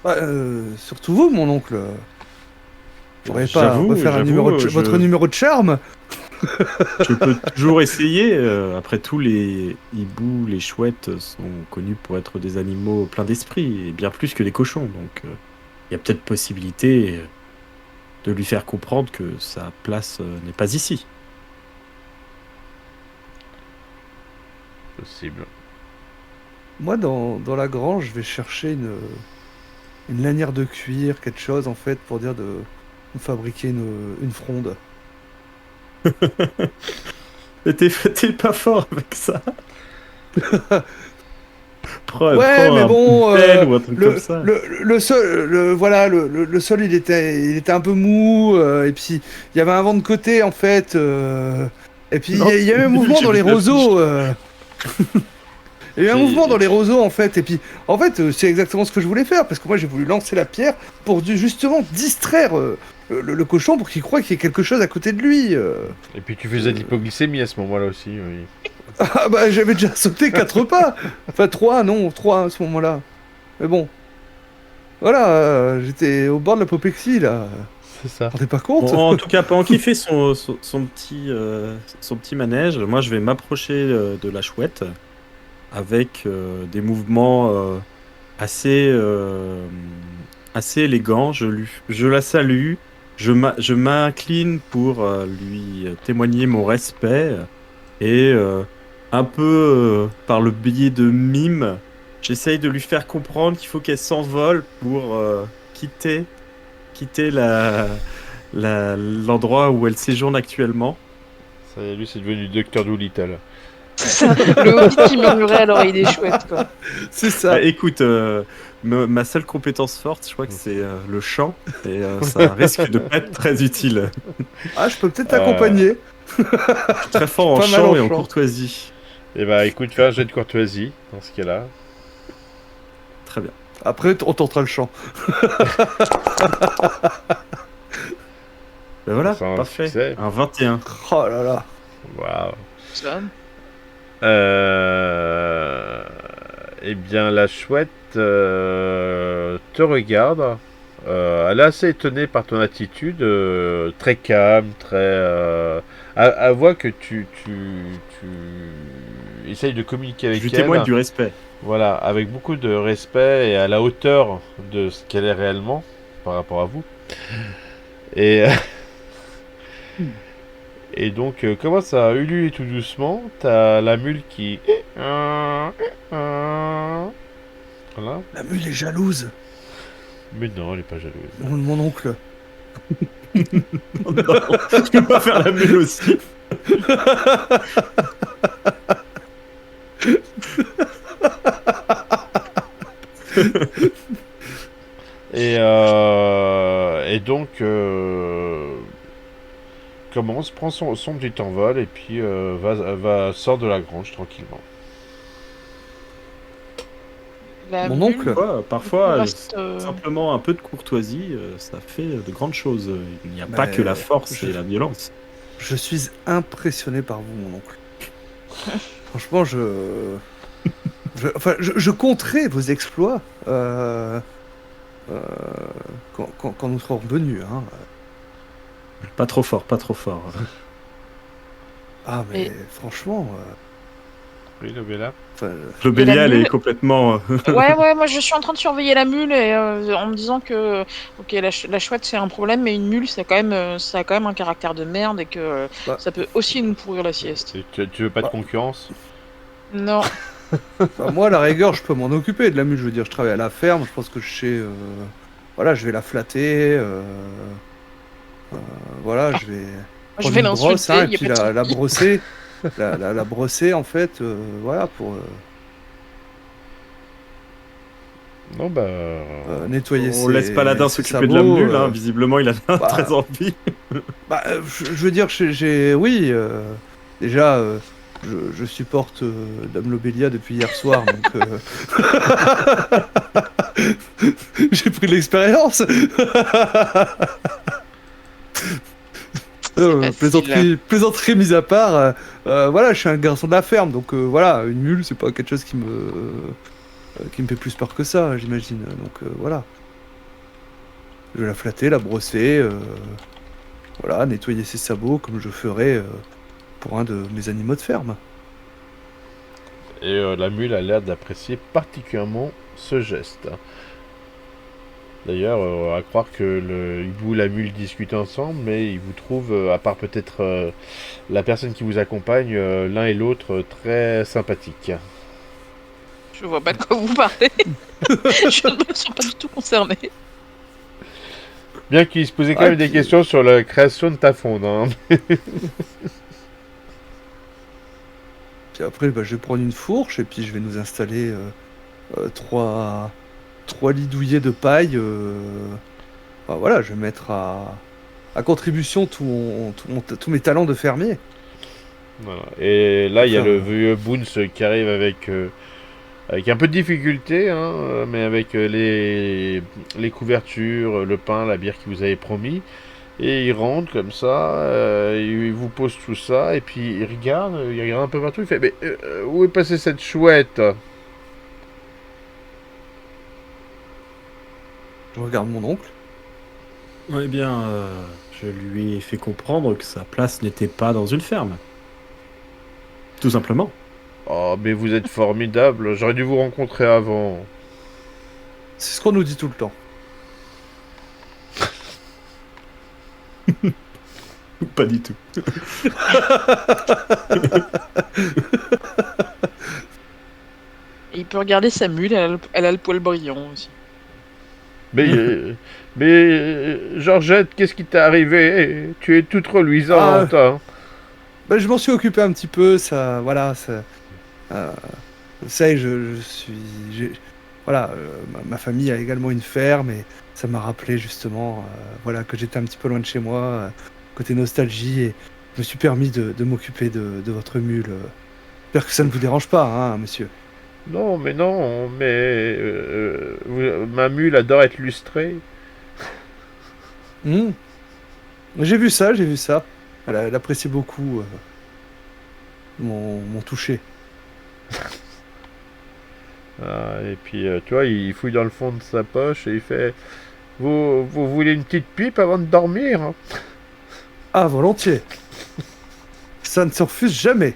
S4: Bah, surtout vous, mon oncle. Vous pourriez pas
S2: J'avoue,
S4: refaire
S2: j'avoue,
S4: votre numéro de charme?
S2: je peux toujours essayer. Après tout, les hiboux, les chouettes sont connus pour être des animaux pleins d'esprit, et bien plus que les cochons. Donc, il y a peut-être possibilité de lui faire comprendre que sa place n'est pas ici.
S1: Possible.
S4: Moi, dans la grange, je vais chercher une lanière de cuir, quelque chose, en fait, pour dire de fabriquer une fronde.
S2: Mais t'es pas fort avec ça. Prends
S4: Ouais, mais
S2: un
S4: bon,
S2: pelle ou un truc comme ça.
S4: le sol, voilà, le sol, il était un peu mou, et puis il y avait un vent de côté, en fait, et puis
S2: Non,
S4: il y avait un mouvement
S2: j'ai
S4: dans
S2: vu
S4: les
S2: l'affiche.
S4: roseaux. Il y a eu un
S1: C'est-
S4: mouvement dans les roseaux, en fait, et puis en fait, c'est exactement ce que je voulais faire, parce que moi j'ai voulu lancer la pierre pour justement distraire le cochon pour qu'il croie qu'il y ait quelque chose à côté de lui.
S1: Et puis tu faisais de l'hypoglycémie à ce moment-là aussi, oui.
S4: Ah bah j'avais déjà sauté 4 pas, enfin 3, non, 3 à ce moment-là. Mais bon, voilà, j'étais au bord de l'apoplexie là.
S1: C'est ça.
S4: T'en rendez pas compte?
S2: Bon, en tout cas, pendant qu'il fait son petit manège, moi je vais m'approcher de la chouette avec des mouvements assez élégants. Je la salue, je m'incline pour lui témoigner mon respect et un peu par le biais de mime, j'essaye de lui faire comprendre qu'il faut qu'elle s'envole pour quitter l'endroit où elle séjourne actuellement.
S1: Ça y est, lui, c'est devenu Docteur Dolittle.
S3: C'est ça, le hobbit qui murmurait à l'oreille des chouettes, quoi.
S4: C'est ça.
S2: Écoute, ma seule compétence forte, je crois que c'est le chant, et ça risque de pas être très utile.
S4: Ah, je peux peut-être t'accompagner.
S2: Je suis très fort en
S4: Pas mal
S2: chant
S4: en
S2: et en
S4: chant.
S2: courtoisie.
S1: Et bah écoute, fais un jet de courtoisie dans ce cas-là.
S2: Très bien.
S4: Après, on tentera le chant.
S2: Ben voilà,
S1: C'est un
S2: parfait.
S1: succès.
S2: Un 21.
S4: Oh là là.
S1: Waouh.
S3: Ça.
S1: Eh bien, la chouette te regarde. Elle est assez étonnée par ton attitude, très calme, très. Elle voit que tu essayes de communiquer
S2: Je
S1: avec
S2: lui
S1: elle.
S2: témoigne du respect.
S1: Voilà, avec beaucoup de respect et à la hauteur de ce qu'elle est réellement par rapport à vous. Et, et donc, commence à ululer tout doucement. T'as la mule qui. Voilà.
S4: La mule est jalouse.
S1: Mais non, elle est pas jalouse.
S4: Mon oncle.
S2: Oh non, je peux pas faire la mule aussi.
S1: Et donc, commence, prend son petit envol et puis sort de la grange tranquillement.
S3: La
S4: Mon
S3: mule
S4: oncle.
S2: Parfois,
S3: reste,
S2: simplement un peu de courtoisie, ça fait de grandes choses. Il n'y a pas
S4: Mais
S2: que la force
S4: je-
S2: et la violence.
S4: Je suis impressionné par vous, mon oncle. Franchement, je compterai vos exploits quand nous serons revenus. Hein.
S2: Pas trop fort, pas trop fort.
S4: Ah, mais
S3: Et-
S4: franchement.
S1: Oui, Novella.
S2: Le Bélial
S3: mule-
S2: est complètement.
S3: Ouais, moi je suis en train de surveiller la mule et en me disant que ok la chouette c'est un problème, mais une mule ça a quand même un caractère de merde et que
S4: Bah.
S3: ça peut aussi nous pourrir la sieste.
S1: Tu veux pas de
S4: Bah.
S1: concurrence?
S3: Non,
S4: Enfin, moi, à la rigueur, je peux m'en occuper de la mule. Je veux dire, je travaille à la ferme. Je pense que je sais. Voilà, je vais la flatter. Voilà, je vais.
S3: je
S4: prendre
S3: vais
S4: une brosse,
S3: l'insulter,
S4: hein, et
S3: il y a
S4: puis
S3: pas de
S4: la
S3: souci.
S4: brosser. la brosser en fait, voilà, pour
S1: Non, bah.
S4: nettoyer
S2: On laisse Paladin
S4: ses
S2: s'occuper de la
S4: sabots.
S2: mule, hein. Visiblement, il a
S4: bah,
S2: très envie.
S4: je veux dire, oui, déjà, je supporte Dame Lobelia depuis hier soir, donc j'ai pris de l'expérience.
S3: facile.
S4: Plaisanterie mise à part, voilà, je suis un garçon de la ferme, donc voilà, une mule, c'est pas quelque chose qui me fait plus peur que ça, j'imagine. Donc voilà, je vais la flatter, la brosser, voilà, nettoyer ses sabots comme je ferais pour un de mes animaux de ferme.
S1: Et la mule a l'air d'apprécier particulièrement ce geste. D'ailleurs, à croire que vous et la mule discutent ensemble, mais il vous trouve, à part peut-être la personne qui vous accompagne, l'un et l'autre très sympathiques.
S3: Je vois pas de quoi vous parlez. Je ne me sens pas du tout concernée.
S1: Bien qu'il se posait quand
S4: Ouais,
S1: même des
S4: puis-
S1: questions sur la création de ta faune. Hein.
S4: Puis après, bah, je vais prendre une fourche et puis je vais nous installer trois lits douillés de paille. Bah, voilà, je vais mettre à contribution tous mes talents de fermier.
S1: Voilà. Et là, il y a
S4: Faire,
S1: le vieux Boons qui arrive avec un peu de difficulté, hein, mais avec les couvertures, le pain, la bière qu'il vous avait promis. Et il rentre comme ça, il vous pose tout ça, et puis il regarde un peu partout, il fait mais où est passée cette chouette?
S4: Je regarde mon oncle.
S2: Eh bien, je lui ai fait comprendre que sa place n'était pas dans une ferme. Tout simplement.
S1: Oh, mais vous êtes formidable, j'aurais dû vous rencontrer avant.
S4: C'est ce qu'on nous dit tout le temps.
S2: Pas du tout.
S3: Et il peut regarder sa mule, elle a le poil brillant aussi.
S1: Mais Georgette, qu'est-ce qui t'est arrivé? Tu es toute reluisante. Hein.
S4: Bah, je m'en suis occupé un petit peu, ça, voilà, ça, euh, vous savez, je suis, voilà, ma famille a également une ferme et ça m'a rappelé justement, voilà, que j'étais un petit peu loin de chez moi, côté nostalgie, et je me suis permis de m'occuper de votre mule. J'espère que ça ne vous dérange pas, hein, monsieur.
S1: Non, mais ma mule adore être lustrée.
S4: Hmm. J'ai vu ça, j'ai vu ça. Elle apprécie beaucoup mon toucher.
S1: Ah, et puis, tu vois, il fouille dans le fond de sa poche et il fait vous voulez une petite pipe avant de dormir? Hein.
S4: Ah, volontiers. Ça ne se refuse jamais.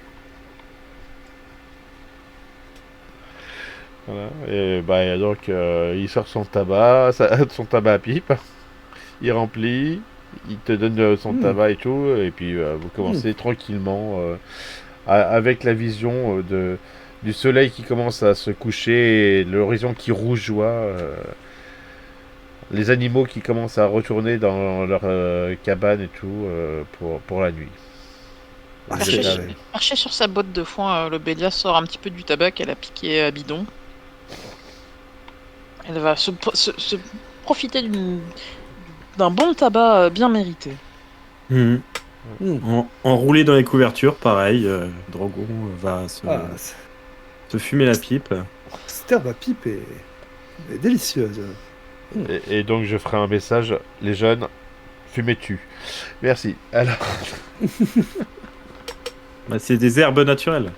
S1: Voilà. Et bah, donc, il sort son tabac à pipe, il remplit, il te donne son
S4: Hmm.
S1: tabac et tout, et puis vous commencez tranquillement avec la vision du soleil qui commence à se coucher et l'horizon qui rougeoie. Les animaux qui commencent à retourner dans leur cabane et tout pour la nuit.
S4: Ah,
S1: Vous
S4: c'est
S1: êtes
S4: là,
S1: là-
S4: ouais.
S3: Marché sur sa botte de foin, le Bélia sort un petit peu du tabac qu'elle a piqué à bidon. Elle va se profiter d'un bon tabac bien mérité.
S2: Mhm.
S4: Hmm.
S2: Enroulé dans les couvertures, pareil. Drogon va
S4: Ah,
S2: se fumer la pipe.
S4: cette herbe à pipe est délicieuse.
S1: et donc je ferai un message, les jeunes, fumez-tu. Merci. Alors,
S2: Bah, c'est des herbes naturelles.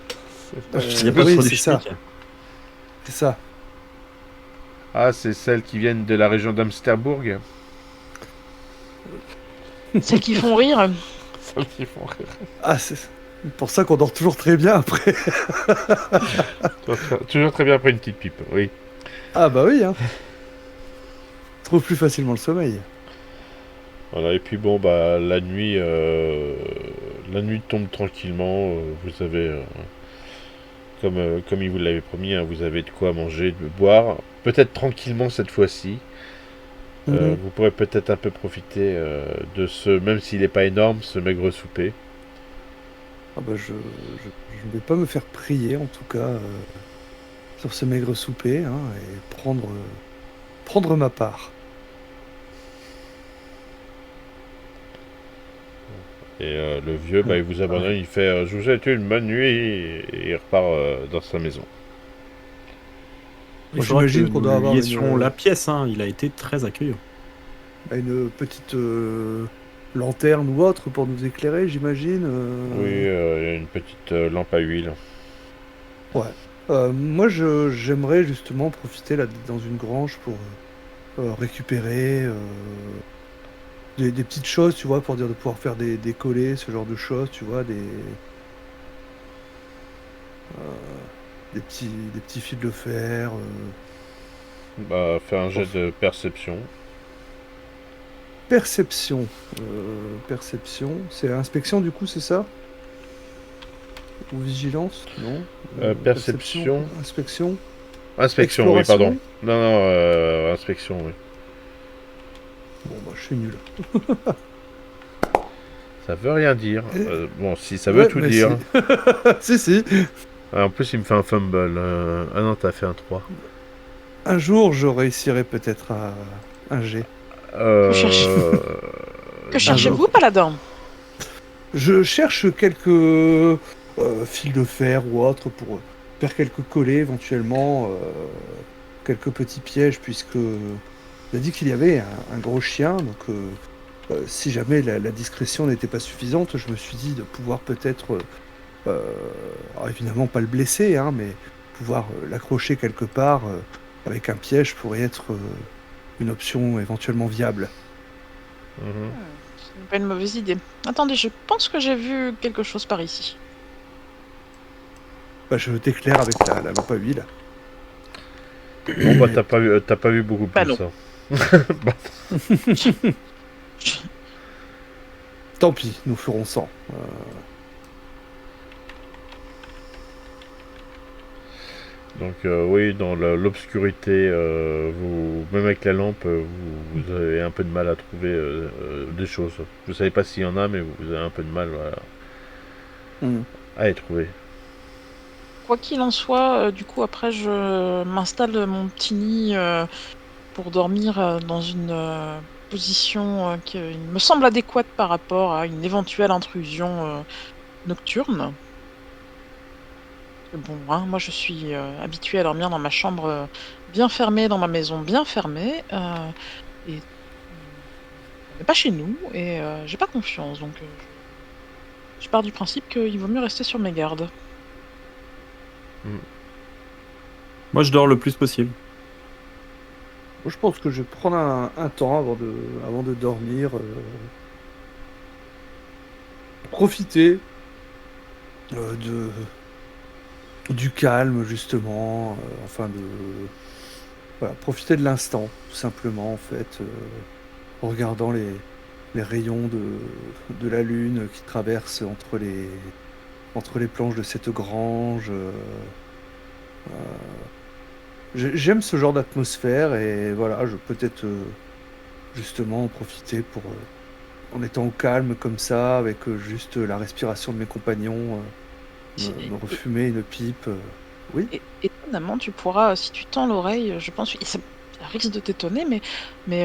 S2: Il n'y a pas de
S4: oui,
S2: produits
S4: c'est ça.
S2: chimiques.
S4: C'est ça.
S1: ah, c'est celles qui viennent de la région d'Amsterbourg.
S3: Celles qui font rire.
S1: Celles qui font rire.
S4: Ah, c'est pour ça qu'on dort toujours très bien après.
S1: Toujours très bien après une petite pipe, oui.
S4: Ah bah oui, hein. On trouve plus facilement le sommeil.
S1: Voilà, et puis bon, bah la nuit tombe tranquillement. Vous avez, comme il vous l'avait promis, hein, vous avez de quoi manger, de boire. Peut-être tranquillement cette fois-ci.
S4: Mhm.
S1: Vous pourrez peut-être un peu profiter de ce, même s'il n'est pas énorme, ce maigre souper.
S4: Ah bah je ne vais pas me faire prier, en tout cas, sur ce maigre souper, hein, et prendre ma part.
S1: Et le vieux, bah, il vous abandonne,
S2: Ouais.
S1: il fait je vous souhaite une bonne nuit et il repart dans sa maison.
S2: Il
S4: Moi,
S2: faudra que
S4: j'imagine qu'on
S2: nous
S4: doit
S2: lui
S4: avoir
S2: laissions la pièce, hein. Il a été très accueillant.
S4: une petite lanterne ou autre pour nous éclairer, j'imagine.
S1: Oui, il y a une petite lampe à huile.
S4: Ouais. Moi, j'aimerais justement profiter là dans une grange pour récupérer des petites choses, tu vois, pour dire de pouvoir faire des collets, ce genre de choses, tu vois, des petits fils de fer.
S1: Bah, fais un jet
S4: Enfin,
S1: de perception.
S4: perception. Perception. C'est inspection, du coup, c'est ça? Ou vigilance? Non. Perception,
S1: Perception.
S4: inspection,
S1: Inspection, oui, pardon.
S4: exploration.
S1: Non, non, inspection, oui.
S4: Bon, bah, je suis nul.
S1: Ça veut rien dire. Bon, si, ça veut
S4: Ouais,
S1: tout
S4: mais
S1: dire.
S4: si. Si.
S1: Ah, en plus, il me fait un fumble. Ah non, t'as fait un 3.
S4: Un jour, je réussirai peut-être à un G.
S3: Que cherche-
S1: Euh...
S3: Que
S2: Un
S3: cherchez-vous,
S2: jour.
S3: Paladin?
S4: Je cherche quelques fils de fer ou autres pour faire quelques collets éventuellement, quelques petits pièges, puisque il a dit qu'il y avait un gros chien, donc si jamais la discrétion n'était pas suffisante, je me suis dit de pouvoir peut-être, alors évidemment pas le blesser, hein, mais pouvoir l'accrocher quelque part avec un piège pourrait être une option éventuellement viable.
S1: mhm.
S3: Ce n'est pas une mauvaise idée. Attendez, je pense que j'ai vu quelque chose par ici.
S4: Bah, je t'éclaire avec la lampe à huile.
S1: Bon, bah, t'as pas vu beaucoup
S3: Bah
S1: plus,
S3: non.
S1: ça.
S4: Tant pis, nous ferons sans.
S1: Donc, oui, dans l'obscurité, même avec la lampe, vous avez un peu de mal à trouver des choses. Vous savez pas s'il y en a, mais vous avez un peu de mal, voilà,
S4: Hmm.
S1: à les trouver.
S3: Quoi qu'il en soit, du coup, après, je m'installe mon petit nid pour dormir dans une position qui me semble adéquate par rapport à une éventuelle intrusion nocturne. Parce que bon, hein, moi, je suis habituée à dormir dans ma chambre bien fermée, dans ma maison bien fermée, et on n'est pas chez nous, et j'ai pas confiance, donc je pars du principe qu'il vaut mieux rester sur mes gardes.
S2: Moi, je dors le plus possible.
S4: Moi, je pense que je vais prendre un temps avant de dormir. Profiter du calme, justement. Enfin, voilà, profiter de l'instant, tout simplement, en fait. En regardant les rayons de la lune qui traversent entre les planches de cette grange. J'aime ce genre d'atmosphère et voilà, je peux peut-être justement en profiter pour, en étant au calme comme ça, avec juste la respiration de mes compagnons, me refumer une pipe. Oui,
S3: Et étonnamment, tu pourras, si tu tends l'oreille, je pense, ça risque de t'étonner, mais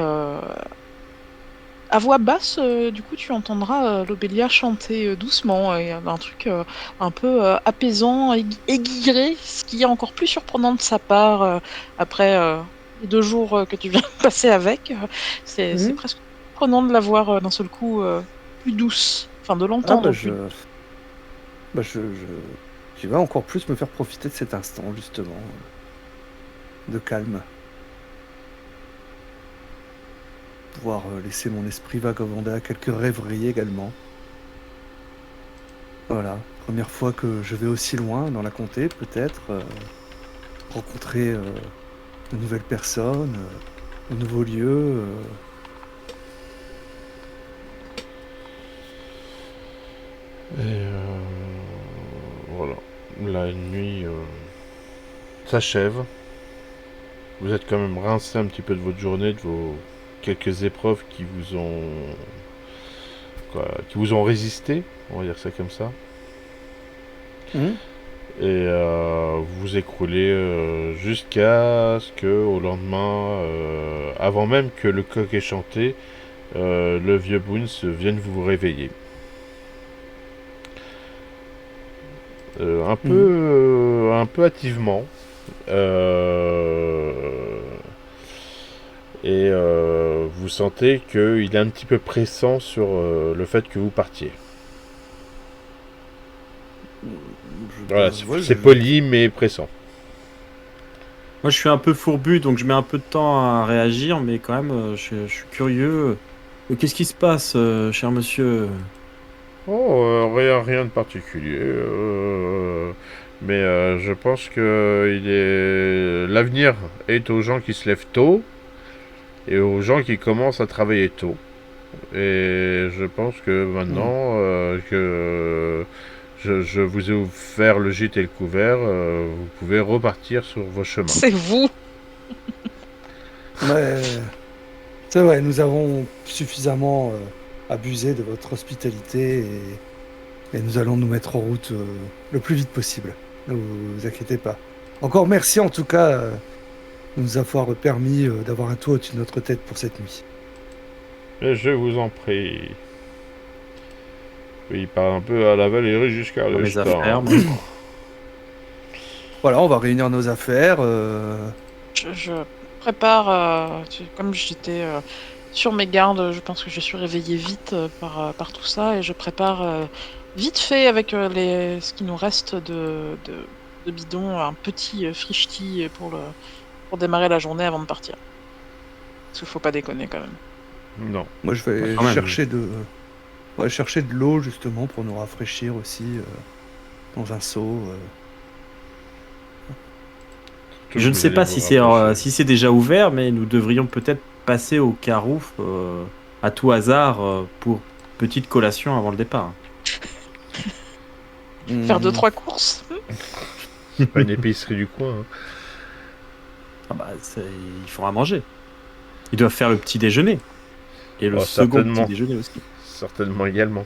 S3: à voix basse, du coup, tu entendras l'Obélia chanter doucement, et un truc un peu apaisant, aiguiré, ce qui est encore plus surprenant de sa part après les 2 jours que tu viens de passer avec. C'est
S4: Mhm.
S3: presque surprenant de la voir d'un seul coup plus douce, enfin de
S4: Ah bah
S3: l'entendre plus.
S4: bah je vais encore plus me faire profiter de cet instant justement de calme, pouvoir laisser mon esprit vagabonder à quelques rêveries également. Voilà, première fois que je vais aussi loin dans la comté, peut-être rencontrer de nouvelles personnes, de nouveaux lieux.
S1: Et voilà. La nuit s'achève. Vous êtes quand même rincé un petit peu de votre journée, de vos quelques épreuves qui vous ont résisté, on va dire ça comme ça.
S4: Mhm.
S1: Et vous écroulez jusqu'à ce que au lendemain, avant même que le coq ait chanté, le vieux Boons vienne vous réveiller.
S4: Mhm.
S1: Un peu hâtivement. Euh, et vous sentez qu'il est un petit peu pressant sur le fait que vous partiez. Voilà,
S4: Ouais,
S1: c'est poli mais pressant.
S2: Moi, je suis un peu fourbu, donc je mets un peu de temps à réagir, mais quand même, je suis curieux. Qu'est-ce qui se passe, cher monsieur?
S1: Oh, rien de particulier. Mais je pense que l'avenir est aux gens qui se lèvent tôt et aux gens qui commencent à travailler tôt. Et je pense que
S4: Mhm.
S1: maintenant que je vous ai offert le gîte et le couvert, vous pouvez repartir sur vos chemins.
S3: C'est vous.
S4: Mais c'est vrai, nous avons suffisamment abusé de votre hospitalité et nous allons nous mettre en route le plus vite possible. Ne vous inquiétez pas. Encore merci en tout cas de nous avoir permis d'avoir un toit au-dessus de notre tête pour cette nuit.
S1: Et je vous en prie. Il part un peu à la Valérie jusqu'à
S2: Dans mes
S1: l'instant.
S2: affaires, moi.
S4: Voilà, on va réunir nos affaires.
S3: Je prépare, comme j'étais sur mes gardes, je pense que je suis réveillée vite par tout ça et je prépare vite fait avec ce qui nous reste de bidon, un petit frichti pour démarrer la journée avant de partir. Parce qu'il faut pas déconner quand même.
S1: Non.
S4: Moi, je vais
S2: Quand même.
S4: chercher de l'eau justement pour nous rafraîchir aussi dans un seau.
S2: Je ne sais pas si c'est déjà ouvert, mais nous devrions peut-être passer au Carouf à tout hasard pour petite collation avant le départ.
S3: Faire 2-3
S4: Hmm.
S3: courses.
S1: C'est pas une épicerie du coin. Hein.
S2: Ah bah, il faudra manger. Ils doivent faire le petit déjeuner. Et le
S1: Oh,
S2: second
S1: certainement.
S2: petit déjeuner aussi.
S1: Certainement également.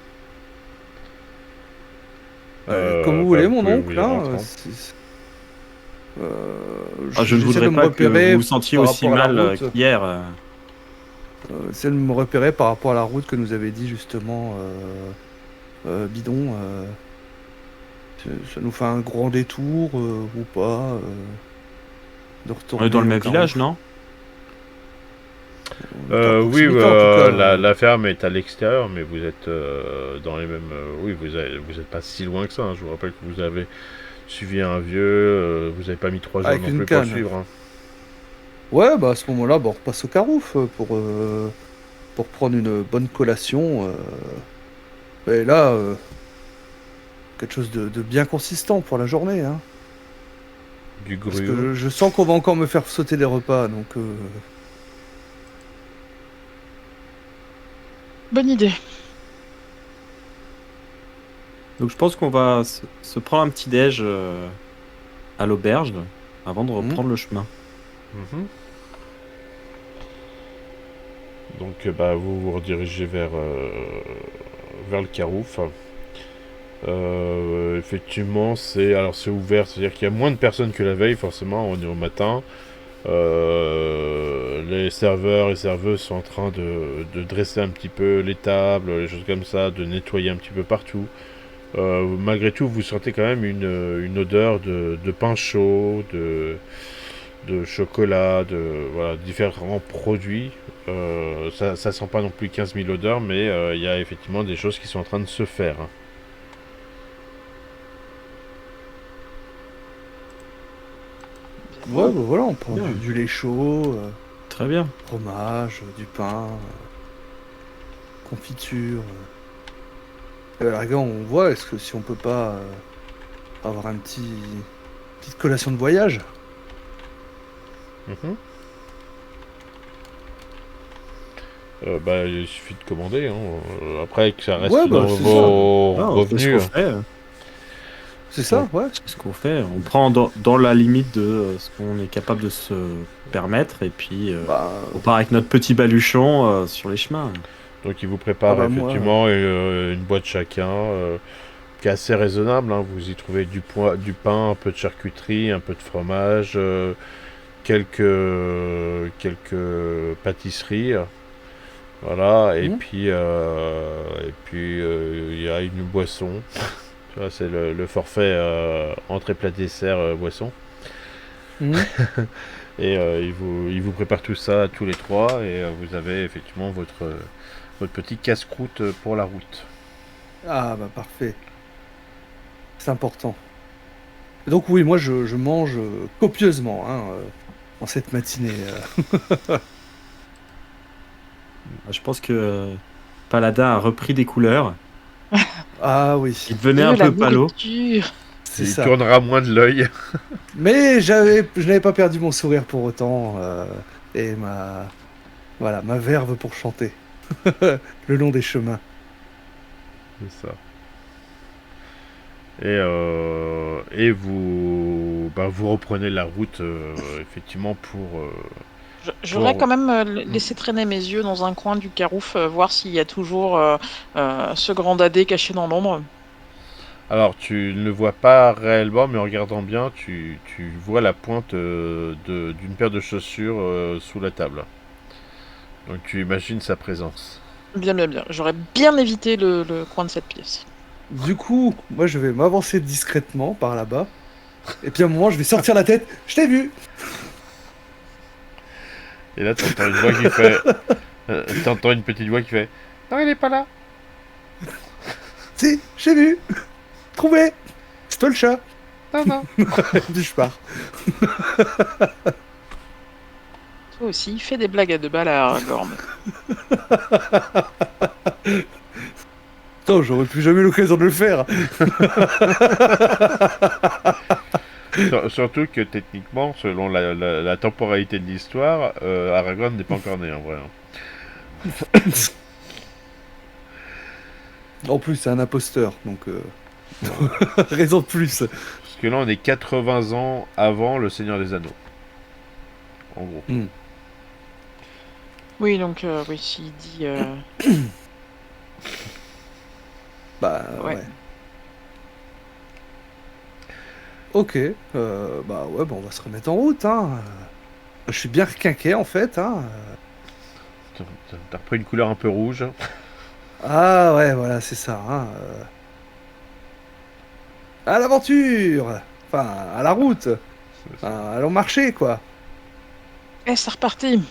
S4: Comme vous
S1: Bah,
S4: voulez,
S1: vous
S4: mon
S1: pouvez
S4: oncle.
S1: vous y
S4: Hein,
S1: rendre.
S2: Je ne
S4: j'essaie de
S2: voudrais
S4: me
S2: pas que
S4: repérer
S2: vous vous sentiez
S4: par
S2: aussi
S4: rapport à la
S2: mal
S4: route.
S2: qu'hier.
S4: J'essaie de me repérer par rapport à la route que nous avait dit justement Bidon. Ça nous fait un grand détour ou pas de
S2: On
S4: retourner
S2: est dans le
S4: au
S2: même
S4: Carouf.
S2: village, non?
S4: On est à
S1: Oui,
S4: proximité, en tout cas.
S1: la ferme est à l'extérieur, mais vous êtes dans les mêmes. Oui, vous êtes pas si loin que ça. Hein. Je vous rappelle que vous avez suivi un vieux. Vous avez pas mis 3 heures
S4: Avec
S1: non
S4: une
S1: plus pour le
S4: canne.
S1: suivre. Hein.
S4: Ouais, bah à ce moment-là, bah, on repasse au Carouf pour prendre une bonne collation. Et là, quelque chose de bien consistant pour la journée. Hein.
S1: Du
S4: Parce
S1: gruau.
S4: que je sens qu'on va encore me faire sauter des repas. Donc,
S3: Bonne idée.
S2: Donc je pense qu'on va se prendre un petit déj à l'auberge avant de reprendre le chemin.
S1: Mhm. Donc, bah, vous vous redirigez vers le Carouf. Effectivement, c'est ouvert, c'est-à-dire qu'il y a moins de personnes que la veille, forcément, on est au matin. Les serveurs et serveuses sont en train de dresser un petit peu les tables, les choses comme ça, de nettoyer un petit peu partout. Malgré tout, vous sentez quand même une odeur de pain chaud, de chocolat, voilà, différents produits. Ça sent pas non plus 15 000 odeurs, mais il y a effectivement des choses qui sont en train de se faire. Hein.
S4: ouais, bah voilà, on prend
S2: Bien.
S4: du lait chaud,
S2: Très bien.
S4: fromage, du pain, confiture. Et à la rigueur, on voit, est-ce que si on peut pas avoir petite collation de voyage.
S1: Mhm. Bah, il suffit de commander. Hein. Après, que ça reste
S4: Ouais, bah,
S1: dans
S4: c'est
S1: vos
S2: Ah, on fait ce
S1: revenus.
S2: qu'on fait.
S4: C'est ça, ouais.
S2: C'est ce qu'on fait. On prend dans la limite de ce qu'on est capable de se permettre et puis
S4: Bah,
S2: on part avec notre petit baluchon sur les chemins.
S1: Donc, ils vous préparent
S4: Ah bah, moi,
S1: effectivement une boîte chacun. qui est assez raisonnable, hein. Vous y trouvez du pain, un peu de charcuterie, un peu de fromage, quelques pâtisseries. Voilà,
S4: Mhm.
S1: et puis il y a une boisson. Tu vois, c'est le forfait entrée plat dessert boisson.
S4: Mhm.
S1: Et il vous prépare tout ça tous les trois et vous avez effectivement votre petit casse-croûte pour la route.
S4: Ah bah parfait, c'est important. Et donc oui, moi je mange copieusement hein, en cette matinée.
S2: Je pense que Paladin a repris des couleurs.
S4: Ah oui,
S2: Il devenait un
S3: La
S2: peu palo.
S3: nourriture.
S4: c'est
S1: Il
S4: ça.
S1: tournera moins de l'œil.
S4: Mais je n'avais pas perdu mon sourire pour autant et ma verve pour chanter le long des chemins.
S1: C'est ça. Et vous, ben, vous reprenez la route effectivement
S3: J'aurais
S1: pour.
S3: quand même laissé traîner mes yeux dans un coin du Carouf, voir s'il y a toujours ce grand dadé caché dans l'ombre.
S1: Alors tu ne le vois pas réellement, mais en regardant bien, tu vois la pointe d'une paire de chaussures sous la table. Donc tu imagines sa présence.
S3: Bien, bien, bien. J'aurais bien évité le coin de cette pièce.
S4: Du coup, moi je vais m'avancer discrètement par là-bas. Et puis à un moment, je vais sortir la tête. Je t'ai vu.
S1: Et là, t'entends une voix qui fait. T'entends une petite voix qui fait. Non, il est pas là.
S4: Si, j'ai vu. Trouvé. C'est toi le chat.
S1: Non, non.
S4: Et puis je pars.
S3: Toi aussi, fais des blagues à deux balles à Aragorn.
S4: Putain, j'aurais plus jamais l'occasion de le faire.
S1: Surtout que techniquement, selon la temporalité de l'histoire, Aragorn n'est pas encore né en vrai, hein.
S4: En plus, c'est un imposteur, donc raison de plus.
S1: Parce que là, on est 80 ans avant le Seigneur des Anneaux. En gros.
S4: Hmm.
S3: Oui, donc, oui, s'il dit...
S4: Bah
S3: Ouais.
S4: ouais. Ok. Bah ouais, bah, on va se remettre en route. Hein. Je suis bien requinqué en fait. Hein.
S1: T'as repris une couleur un peu rouge.
S4: Ah ouais, voilà, c'est ça. Hein. À l'aventure. Enfin, à la route. Enfin, allons marcher, quoi.
S3: Eh, c'est reparti.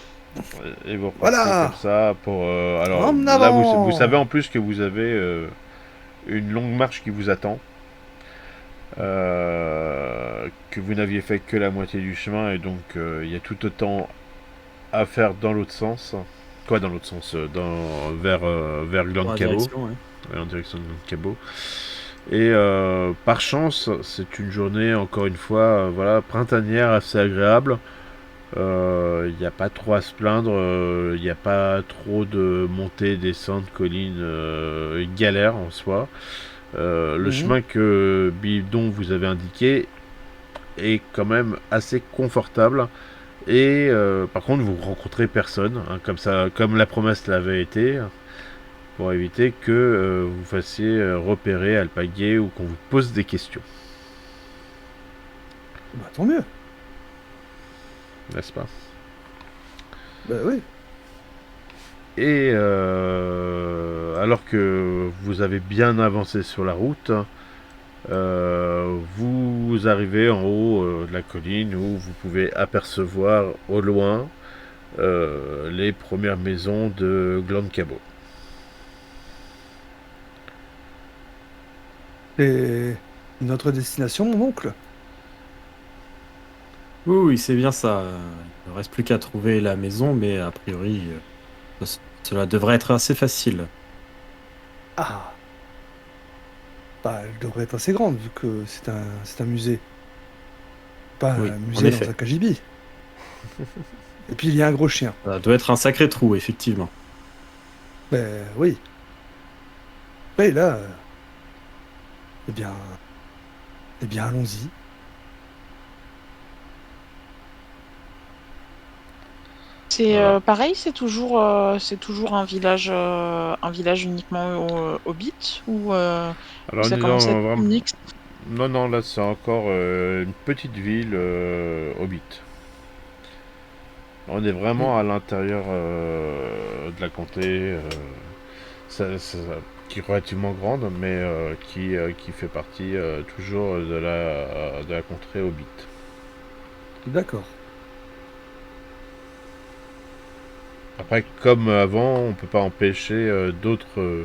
S1: Et vous repartez comme
S4: Voilà.
S1: ça pour. Alors
S4: En
S1: là, vous savez
S4: avant.
S1: en plus que vous avez une longue marche qui vous attend. Que vous n'aviez fait que la moitié du chemin et donc il y a tout autant à faire dans l'autre sens. Quoi, dans l'autre sens vers
S2: Dans
S1: Gland
S2: la
S1: Cabo,
S2: direction, ouais.
S1: en direction de Gland Cabo. Et par chance, c'est une journée, encore une fois, voilà, printanière, assez agréable. Il n'y a pas trop à se plaindre, il n'y a pas trop de montées, descentes, collines, galère en soi. Le
S4: Mhm.
S1: chemin que Bidon vous avait indiqué est quand même assez confortable. Et par contre, vous rencontrez personne, hein, comme ça, comme la promesse l'avait été, pour éviter que vous fassiez repérer, alpaguer ou qu'on vous pose des questions,
S4: Bah tant mieux.
S1: n'est-ce pas?
S4: Bah oui.
S1: Et alors que vous avez bien avancé sur la route, vous arrivez en haut de la colline où vous pouvez apercevoir au loin les premières maisons de Gland Cabo.
S4: C'est notre destination, mon oncle.
S2: Oui, oui, c'est bien ça. Il ne reste plus qu'à trouver la maison, mais a priori, cela devrait être assez facile.
S4: Ah. Bah, elle devrait être assez grande vu que c'est un musée. Pas
S2: Oui,
S4: un
S2: en
S4: musée dans
S2: effet.
S4: un KGB. Et puis il y a un gros chien.
S2: Ça doit être un sacré trou, effectivement.
S4: Ben oui. Et là, eh bien, allons-y.
S3: C'est
S1: Voilà.
S3: pareil, c'est toujours un village uniquement hobbit ou
S1: Alors,
S3: ça commence à être plus mixte.
S1: non, non, là, c'est encore une petite ville Hobbit. On est vraiment à l'intérieur de la comté, qui est relativement grande, mais qui fait partie toujours de la contrée Hobbit.
S4: D'accord.
S1: Après, comme avant, on peut pas empêcher d'autres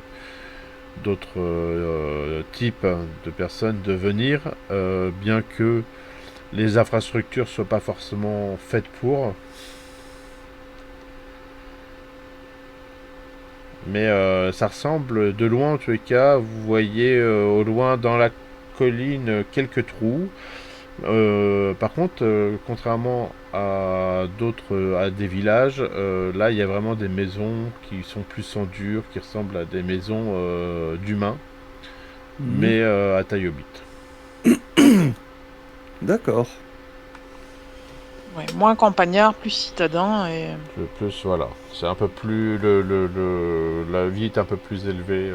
S1: types de personnes de venir, bien que les infrastructures soient pas forcément faites pour. Mais ça ressemble de loin en tous les cas. Vous voyez au loin dans la colline quelques trous. Par contre, contrairement à à des villages, là il y a vraiment des maisons qui sont plus en dur, qui ressemblent à des maisons d'humains, mais à taille hobbit.
S4: D'accord.
S3: Ouais, moins campagnard, plus citadin et
S1: Plus voilà, c'est un peu plus la vie est un peu plus élevée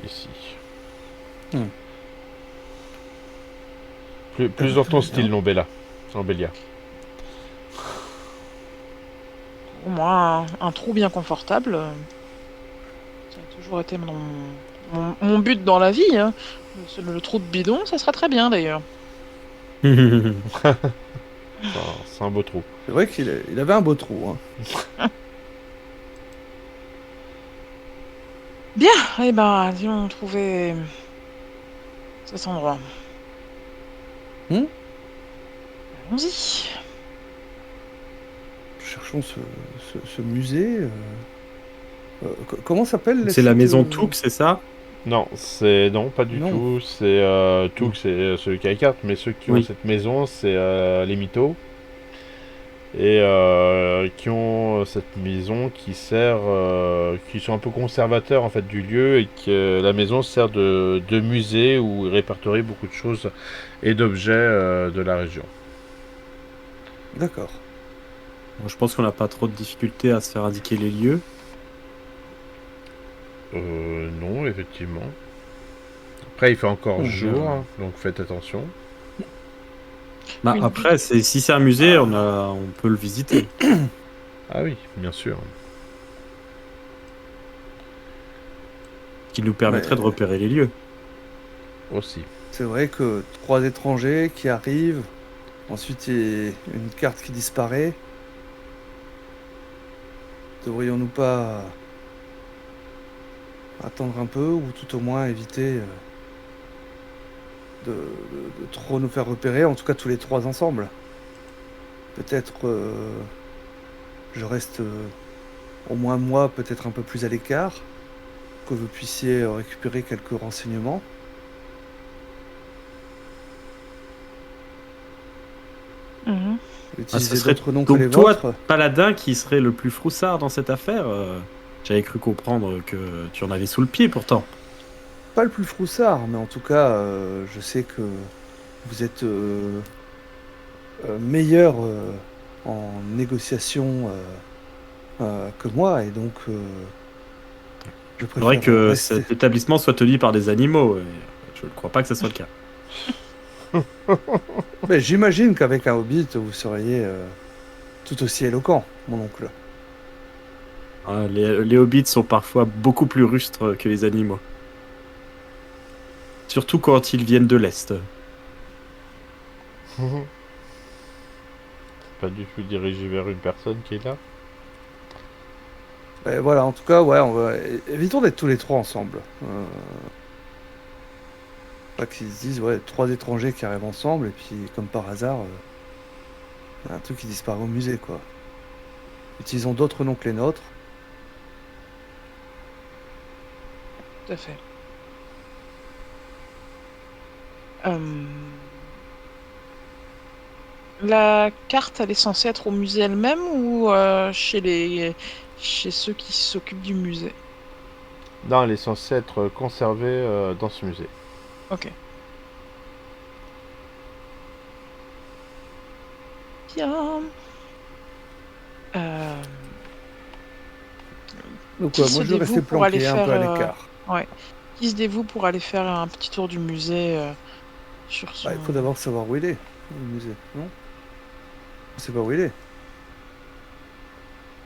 S1: ici.
S4: Hmm.
S1: Plus dans ton
S4: Très bien.
S1: style, Lombella. Lombelia.
S3: au moins un trou bien confortable. Ça a toujours été mon but dans la vie. Hein. Le trou de bidon, ça serait très bien d'ailleurs.
S1: C'est un beau trou.
S4: C'est vrai il avait un beau trou. Hein.
S3: Bien, eh ben, allons trouver cet endroit. Allons-y.
S4: Cherchons ce musée. Comment s'appelle
S2: C'est la
S4: cette,
S2: maison Touk, c'est ça?
S1: Non, non, pas du
S4: Non.
S1: tout. C'est tout, c'est celui qui a la carte, mais ceux qui ont
S2: Oui.
S1: cette maison, c'est les mythos. Et qui ont cette maison qui sert, qui sont un peu conservateurs en fait du lieu et que la maison sert de musée où ils répertorient beaucoup de choses et d'objets de la région.
S4: D'accord.
S2: Bon, je pense qu'on n'a pas trop de difficultés à se faire indiquer les lieux.
S1: Non, effectivement. Après, il fait encore
S2: Oh,
S1: jour,
S2: bien.
S1: hein, donc faites attention.
S2: Bah,
S3: Une
S2: après, si c'est un musée, on peut le visiter.
S1: Ah oui, bien sûr.
S2: Qui nous permettrait
S4: Mais-
S2: de repérer les lieux.
S1: Aussi.
S4: C'est vrai que 3 étrangers qui arrivent, ensuite il y a une carte qui disparaît. Devrions-nous pas attendre un peu ou tout au moins éviter de trop nous faire repérer, en tout cas tous les 3 ensemble. Peut-être je reste au moins moi peut-être un peu plus à l'écart, que vous puissiez récupérer quelques renseignements.
S3: Mhm.
S4: Utiliser
S2: serait
S4: d'autres noms que
S2: donc
S4: les
S2: toi,
S4: vôtres.
S2: Paladin, qui serait le plus froussard dans cette affaire. J'avais cru comprendre que tu en avais sous le pied pourtant.
S4: Pas le plus froussard, mais en tout cas, je sais que vous êtes meilleur en négociation que moi, et donc je
S2: Il faudrait
S4: préfère
S2: que
S4: rester.
S2: cet établissement soit tenu par des animaux. Et je ne crois pas que ce soit le cas.
S4: Mais j'imagine qu'avec un hobbit, vous seriez tout aussi éloquent, mon oncle.
S2: Hein, les hobbits sont parfois beaucoup plus rustres que les animaux. Surtout quand ils viennent de l'Est.
S1: Pas du tout dirigé vers une personne qui est là.
S4: Et voilà, en tout cas, ouais, évitons d'être tous les 3 ensemble. Pas qu'ils se disent, ouais, 3 étrangers qui arrivent ensemble, et puis comme par hasard, y a un truc qui disparaît au musée, quoi. Utilisons d'autres noms que les nôtres.
S3: Tout à fait. La carte, elle est censée être au musée elle-même ou chez ceux qui s'occupent du musée?
S1: Non, elle est censée être conservée dans ce musée.
S3: Ok. Bien.
S4: Donc
S3: Qui
S4: ouais,
S3: se
S4: moi je vais
S3: dévoue
S4: rester
S3: pour aller
S4: planqué un
S3: faire
S4: peu à l'écart.
S3: ouais, qui se dévoue pour aller faire un petit tour du musée sur
S4: Bah,
S3: son.
S4: il faut d'abord savoir où il est, le musée, non? On sait pas où il est.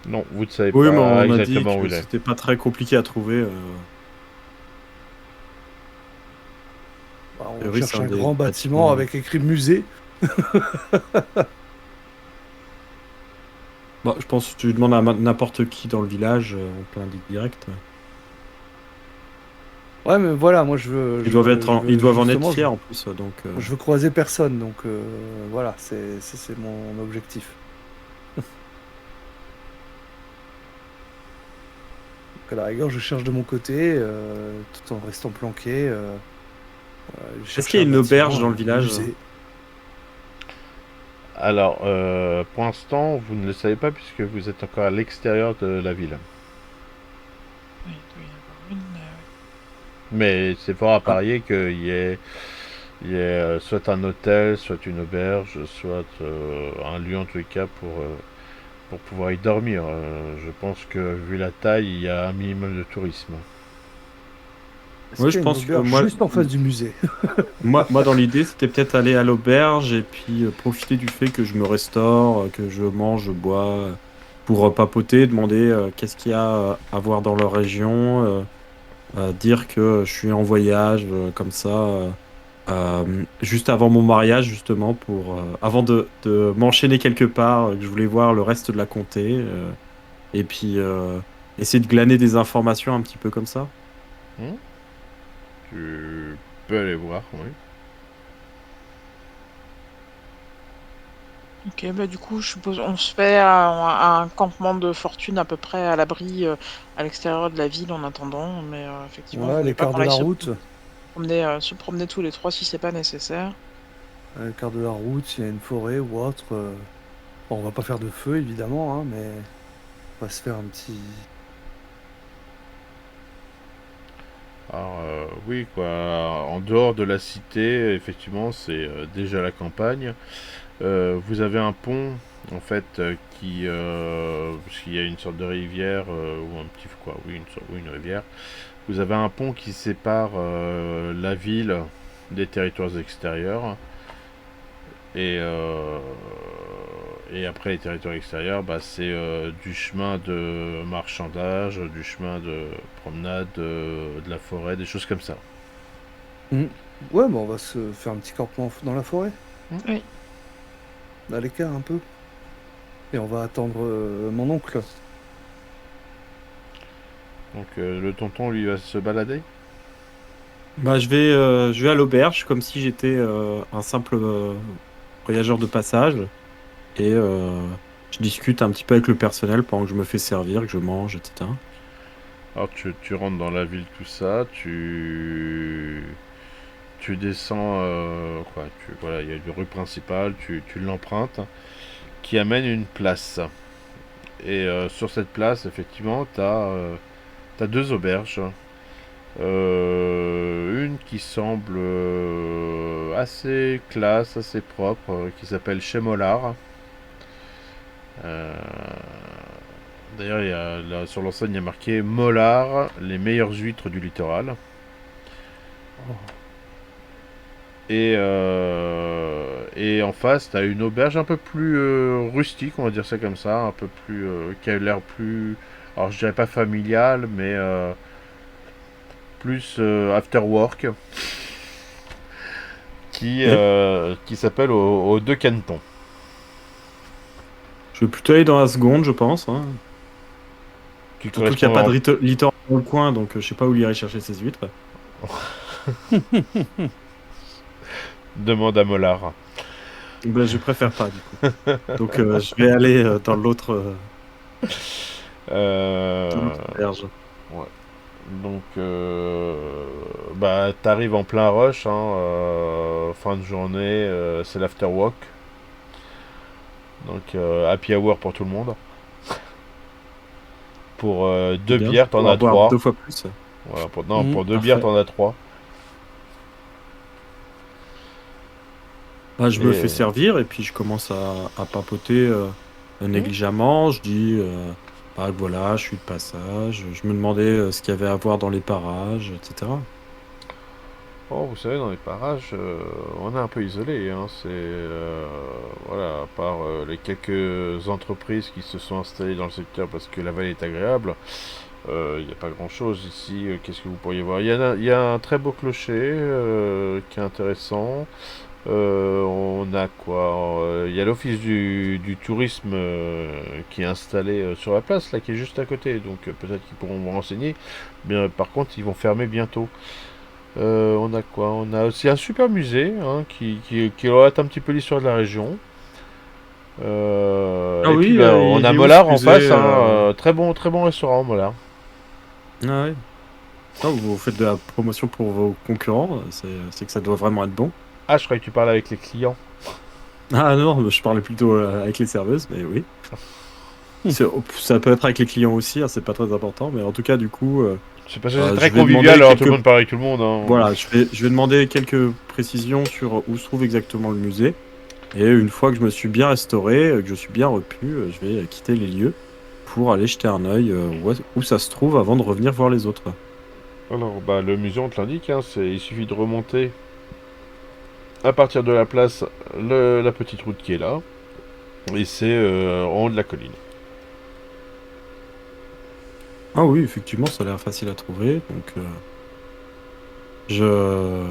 S1: Non, vous ne savez
S2: Oui, mais
S1: pas
S2: on a dit
S1: exactement où
S2: que
S1: il est.
S2: c'était pas très compliqué à trouver.
S4: Bah,
S2: A
S4: on
S2: priori, c'est
S4: cherche
S2: un
S4: un
S2: des
S4: grand bâtiment
S2: bâtiments.
S4: avec écrit musée.
S2: Bah, je pense que tu demandes à n'importe qui dans le village, on peut indiquer direct.
S4: Ouais, mais voilà, moi je veux,
S2: Ils
S4: je
S2: doivent
S4: veux,
S2: être
S4: je
S2: en, ils
S4: veux
S2: doivent en être
S4: justement,
S2: fiers en plus, donc.
S4: je veux croiser personne, donc voilà, c'est mon objectif. Donc, à la rigueur, je cherche de mon côté, tout en restant planqué. Je
S2: Est-ce
S4: cherche
S2: qu'il y a
S4: un
S2: une auberge
S4: bâtiment,
S2: dans le
S4: un
S2: village?
S4: musée.
S1: Alors, pour l'instant, vous ne le savez pas puisque vous êtes encore à l'extérieur de la ville.
S3: Oui, il doit y en avoir une.
S1: Mais c'est fort à
S2: Ah.
S1: parier qu'il y ait soit un hôtel, soit une auberge, soit un lieu en tous les cas pour pouvoir y dormir. Je pense que vu la taille, il y a un minimum de tourisme.
S4: Est-ce
S2: Oui,
S4: qu'il
S2: je
S4: y a une
S2: pense que
S4: auberge juste en face du musée?
S2: moi, dans l'idée, c'était peut-être aller à l'auberge et puis profiter du fait que je me restaure, que je mange, je bois, pour papoter, demander qu'est-ce qu'il y a à voir dans leur région, dire que je suis en voyage, comme ça, juste avant mon mariage, justement, avant de m'enchaîner quelque part, que je voulais voir le reste de la comté, et puis essayer de glaner des informations un petit peu comme ça.
S1: Hmm. Tu peux aller voir, oui.
S3: Ok, bah du coup, je suppose on se fait un campement de fortune à peu près à l'abri à l'extérieur de la ville en attendant, mais effectivement, il
S4: Ouais, à
S3: faudrait pas
S4: l'écart
S3: qu'on
S4: de
S3: aille
S4: la route.
S3: se promener tous les trois si c'est pas nécessaire.
S4: À l'écart de la route, s'il y a une forêt ou autre. Bon, on va pas faire de feu, évidemment, hein, mais on va se faire un petit...
S1: Alors, oui, quoi. En dehors de la cité, effectivement, c'est déjà la campagne. Vous avez un pont, en fait, parce qu'il y a une sorte de rivière, ou un petit... Quoi, oui, oui, une rivière. Vous avez un pont qui sépare la ville des territoires extérieurs. Et après les territoires extérieurs, bah, c'est du chemin de marchandage, du chemin de promenade, de la forêt, des choses comme ça.
S4: Ouais, bah on va se faire un petit campement dans la forêt,
S3: Oui.
S4: à l'écart un peu. Et on va attendre mon oncle.
S1: Donc le tonton, lui, va se balader.
S2: Bah, je vais à l'auberge comme si j'étais un simple voyageur de passage et je discute un petit peu avec le personnel pendant que je me fais servir, que je mange, etc.
S1: Alors tu rentres dans la ville, tout ça, tu descends, quoi, voilà, il y a une rue principale, tu l'empruntes, qui amène une place. Et sur cette place, effectivement, t'as deux auberges. Une qui semble assez classe, assez propre, qui s'appelle Chez Mollard. Euh, D'ailleurs, sur l'enseigne, il y a marqué Mollard, les meilleures huîtres du littoral. Et en face, t'as une auberge un peu plus rustique, on va dire ça comme ça, un peu plus, qui a l'air plus, alors je dirais pas familial, mais plus after work,
S2: Ok.
S1: qui s'appelle aux Deux Cantons.
S2: Je vais plutôt aller dans la seconde, je pense, hein.
S1: Qui
S2: Surtout qu'il n'y a pas
S1: correspond
S2: de littoral dans le coin, donc je sais pas où il irait chercher ses huîtres.
S1: demande à Mollard.
S2: Ben, je préfère pas, du coup. Donc je vais aller dans
S1: Euh,
S2: l'autre auberge.
S1: ouais. Donc, bah, t'arrives en plein rush, hein, fin de journée, c'est l'afterwork. Donc, happy hour pour tout le monde. Pour
S2: C'est
S1: deux
S2: bien, je vais
S1: bières, t'en
S2: pouvoir
S1: as
S2: boire
S1: trois.
S2: 2 fois plus.
S1: Voilà, non, pour deux bières,
S2: Parfait.
S1: t'en as trois.
S2: Bah, je me fais
S1: Et
S2: servir et puis je commence à papoter
S1: Hmm.
S2: négligemment. Je dis Ah voilà, je suis de passage. Je me demandais ce qu'il y avait à voir dans les parages, etc.
S1: Oh, vous savez, dans les parages, on est un peu isolé, hein. Voilà, à part les quelques entreprises qui se sont installées dans le secteur parce que la vallée est agréable, il n'y a pas grand-chose ici. Qu'est-ce que vous pourriez voir? Il y a un très beau clocher qui est intéressant. On a quoi? Il y a l'office du tourisme qui est installé sur la place, là, qui est juste à côté. Donc peut-être qu'ils pourront vous renseigner. Mais par contre, ils vont fermer bientôt. On a quoi? On a aussi un super musée hein, qui relate un petit peu l'histoire de la région.
S2: Ah
S1: Et puis
S2: oui,
S1: ben, on a
S2: il est où ce
S1: Mollard en
S2: musée
S1: face, hein, très bon restaurant Mollard.
S2: Ah ouais. Ah, vous faites de la promotion pour vos concurrents, c'est que ça doit vraiment être bon.
S1: Ah, je croyais que tu parlais avec les clients.
S2: Ah non, je parlais plutôt avec les serveuses, mais oui. Ça peut être avec les clients aussi, hein, c'est pas très important, mais en tout cas, du coup,
S1: C'est parce que c'est très
S2: je vais demander
S1: convivial, alors tout le
S2: quelques...
S1: monde parle avec tout le monde. Hein.
S2: Voilà, je vais demander quelques précisions sur où se trouve exactement le musée. Et une fois que je me suis bien restauré, que je suis bien repu, je vais quitter les lieux pour aller jeter un œil où ça se trouve avant de revenir voir les autres.
S1: Alors, bah, le musée, on te l'indique, hein, il suffit de remonter à partir de la place la petite route qui est là. Et c'est en haut de la colline.
S2: Ah oui, effectivement, ça a l'air facile à trouver, donc je...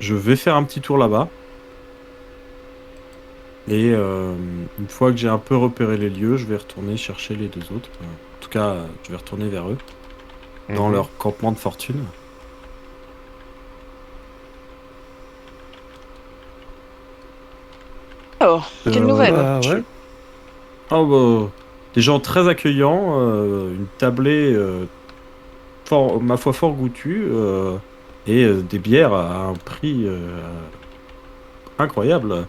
S2: je vais faire un petit tour là-bas. Et une fois que j'ai un peu repéré les lieux, je vais retourner chercher les deux autres. En tout cas, je vais retourner vers eux, dans
S1: Mhm.
S2: leur campement de fortune.
S3: Alors, quelle
S2: Euh,
S3: nouvelle?
S4: Bah ouais.
S2: Oh, bah, des gens très accueillants, une tablée, ma foi, fort goûtue, et des bières à un prix incroyable.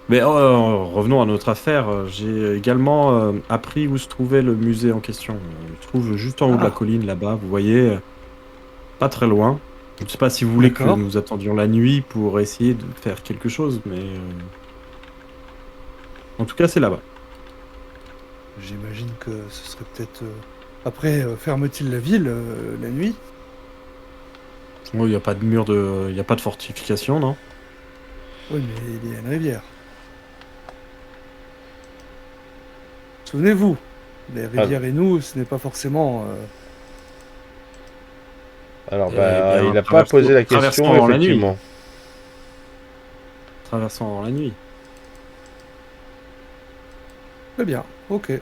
S2: Mais revenons à notre affaire. J'ai également appris où se trouvait le musée en question. Il se trouve juste en haut de la
S4: Ah,
S2: colline là-bas, vous voyez, pas très loin. Je ne sais pas si vous voulez que
S4: d'accord.
S2: nous attendions la nuit pour essayer de faire quelque chose, mais en tout cas, c'est là-bas.
S4: J'imagine que ce serait peut-être. Après, ferme-t-il la ville la nuit?
S2: Bon, il n'y a pas de mur il n'y a pas de fortification, non?
S4: Oui, mais il y a une rivière. Souvenez-vous, les
S1: Ah,
S4: rivières et nous, ce n'est pas forcément.
S1: alors,
S2: Eh
S1: bah, il
S2: bien,
S1: n'a pas posé la
S2: traversons
S1: question,
S2: avant la nuit.
S1: effectivement.
S2: Traversons avant la nuit.
S4: Très bien, ok.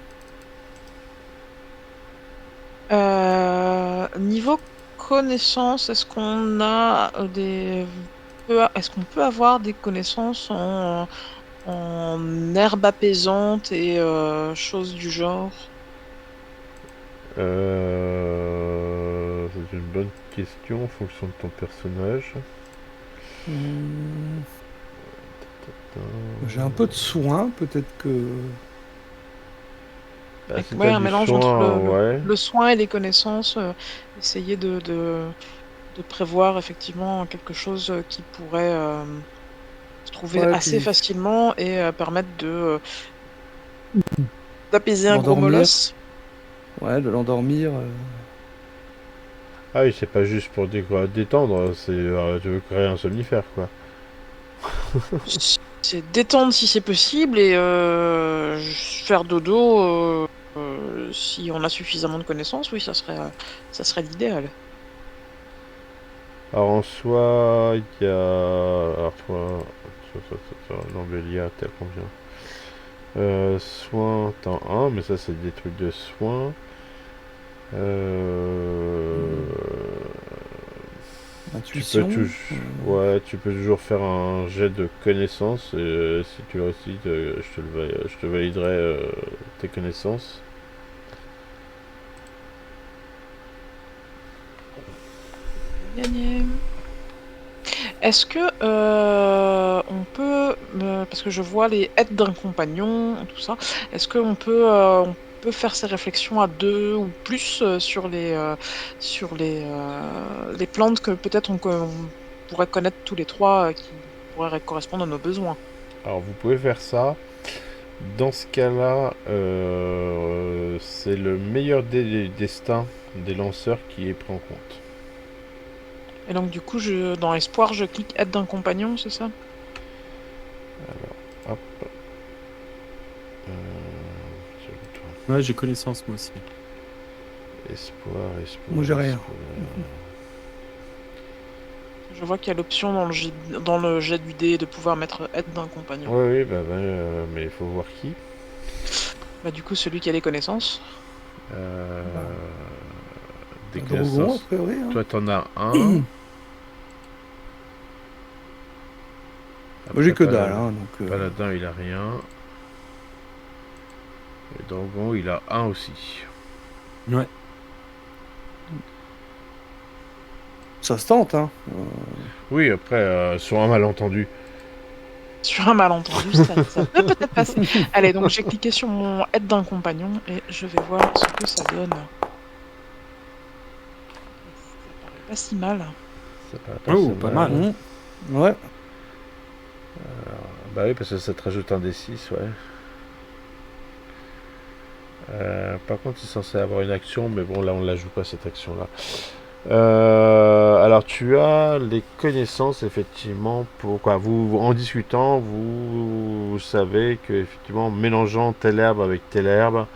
S3: Niveau connaissances, est-ce qu'on a est-ce qu'on peut avoir des connaissances en herbe apaisante et choses du genre?
S1: C'est une bonne question en fonction de ton personnage.
S4: Hmm, j'ai un peu de soin, peut-être que.
S1: Ah, si
S3: Ouais,
S1: t'as
S3: un
S1: du
S3: mélange entre
S1: soin, ouais.
S3: le soin et les connaissances, essayer de prévoir effectivement quelque chose qui pourrait se trouver
S4: Ouais,
S3: assez
S4: puis
S3: facilement et permettre d'apaiser un gros
S4: l'endormir.
S3: molosse.
S4: Ouais, de l'endormir.
S1: Ah oui, c'est pas juste pour détendre, c'est tu veux créer un somnifère, quoi.
S3: C'est détendre si c'est possible et faire dodo si on a suffisamment de connaissances, oui, ça serait l'idéal.
S1: Alors en soi, il y a... Alors l'embellia, t'as combien? Soins, temps 1, mais ça c'est des trucs de soins. Euh... Tu peux
S4: Intuition.
S1: toujours... Ouais, tu peux toujours faire un jet de connaissances. Et, si tu réussis, je te validerai tes connaissances.
S3: Gagné. Est-ce que on peut, parce que je vois les aides d'un compagnon, tout ça, est-ce qu'on on peut faire ces réflexions à deux ou plus sur les plantes que peut-être on pourrait connaître tous les trois qui pourraient correspondre à nos besoins?
S1: Alors vous pouvez faire ça. Dans ce cas-là, c'est le meilleur des destins des lanceurs qui est pris en compte.
S3: Et donc du coup, dans Espoir, je clique aide d'un compagnon, c'est ça?
S1: Hop.
S2: Ouais, j'ai connaissance moi aussi.
S1: Espoir.
S4: Moi, j'ai rien.
S1: espoir.
S3: Je vois qu'il y a l'option dans le jet du dé de pouvoir mettre aide d'un compagnon.
S1: Oui, mais il faut voir qui.
S3: Bah du coup, celui qui a les connaissances.
S1: Des
S4: Drogon, a
S1: connaissances.
S4: priori. Hein.
S1: Toi, t'en as un.
S4: Moi, j'ai que
S1: Après,
S4: dalle. Hein, donc,
S1: Paladin, il a rien. Et Dragon, il a un aussi.
S2: Ouais.
S4: ça se tente. Hein.
S1: Oui, après, sur un malentendu.
S3: Sur un malentendu, ça peut peut-être passer. Allez, donc j'ai cliqué sur mon aide d'un compagnon et je vais voir ce que ça donne. Ça paraît pas si mal.
S1: Ça paraît
S2: Oh,
S1: si
S2: pas mal.
S4: Ouais.
S1: Bah oui, parce que ça te rajoute un D6, ouais. Par contre, c'est censé avoir une action, mais bon, là, on ne la joue pas, cette action-là. Alors, tu as les connaissances, effectivement, pour quoi en discutant, vous savez que, effectivement, mélangeant telle herbe avec telle herbe,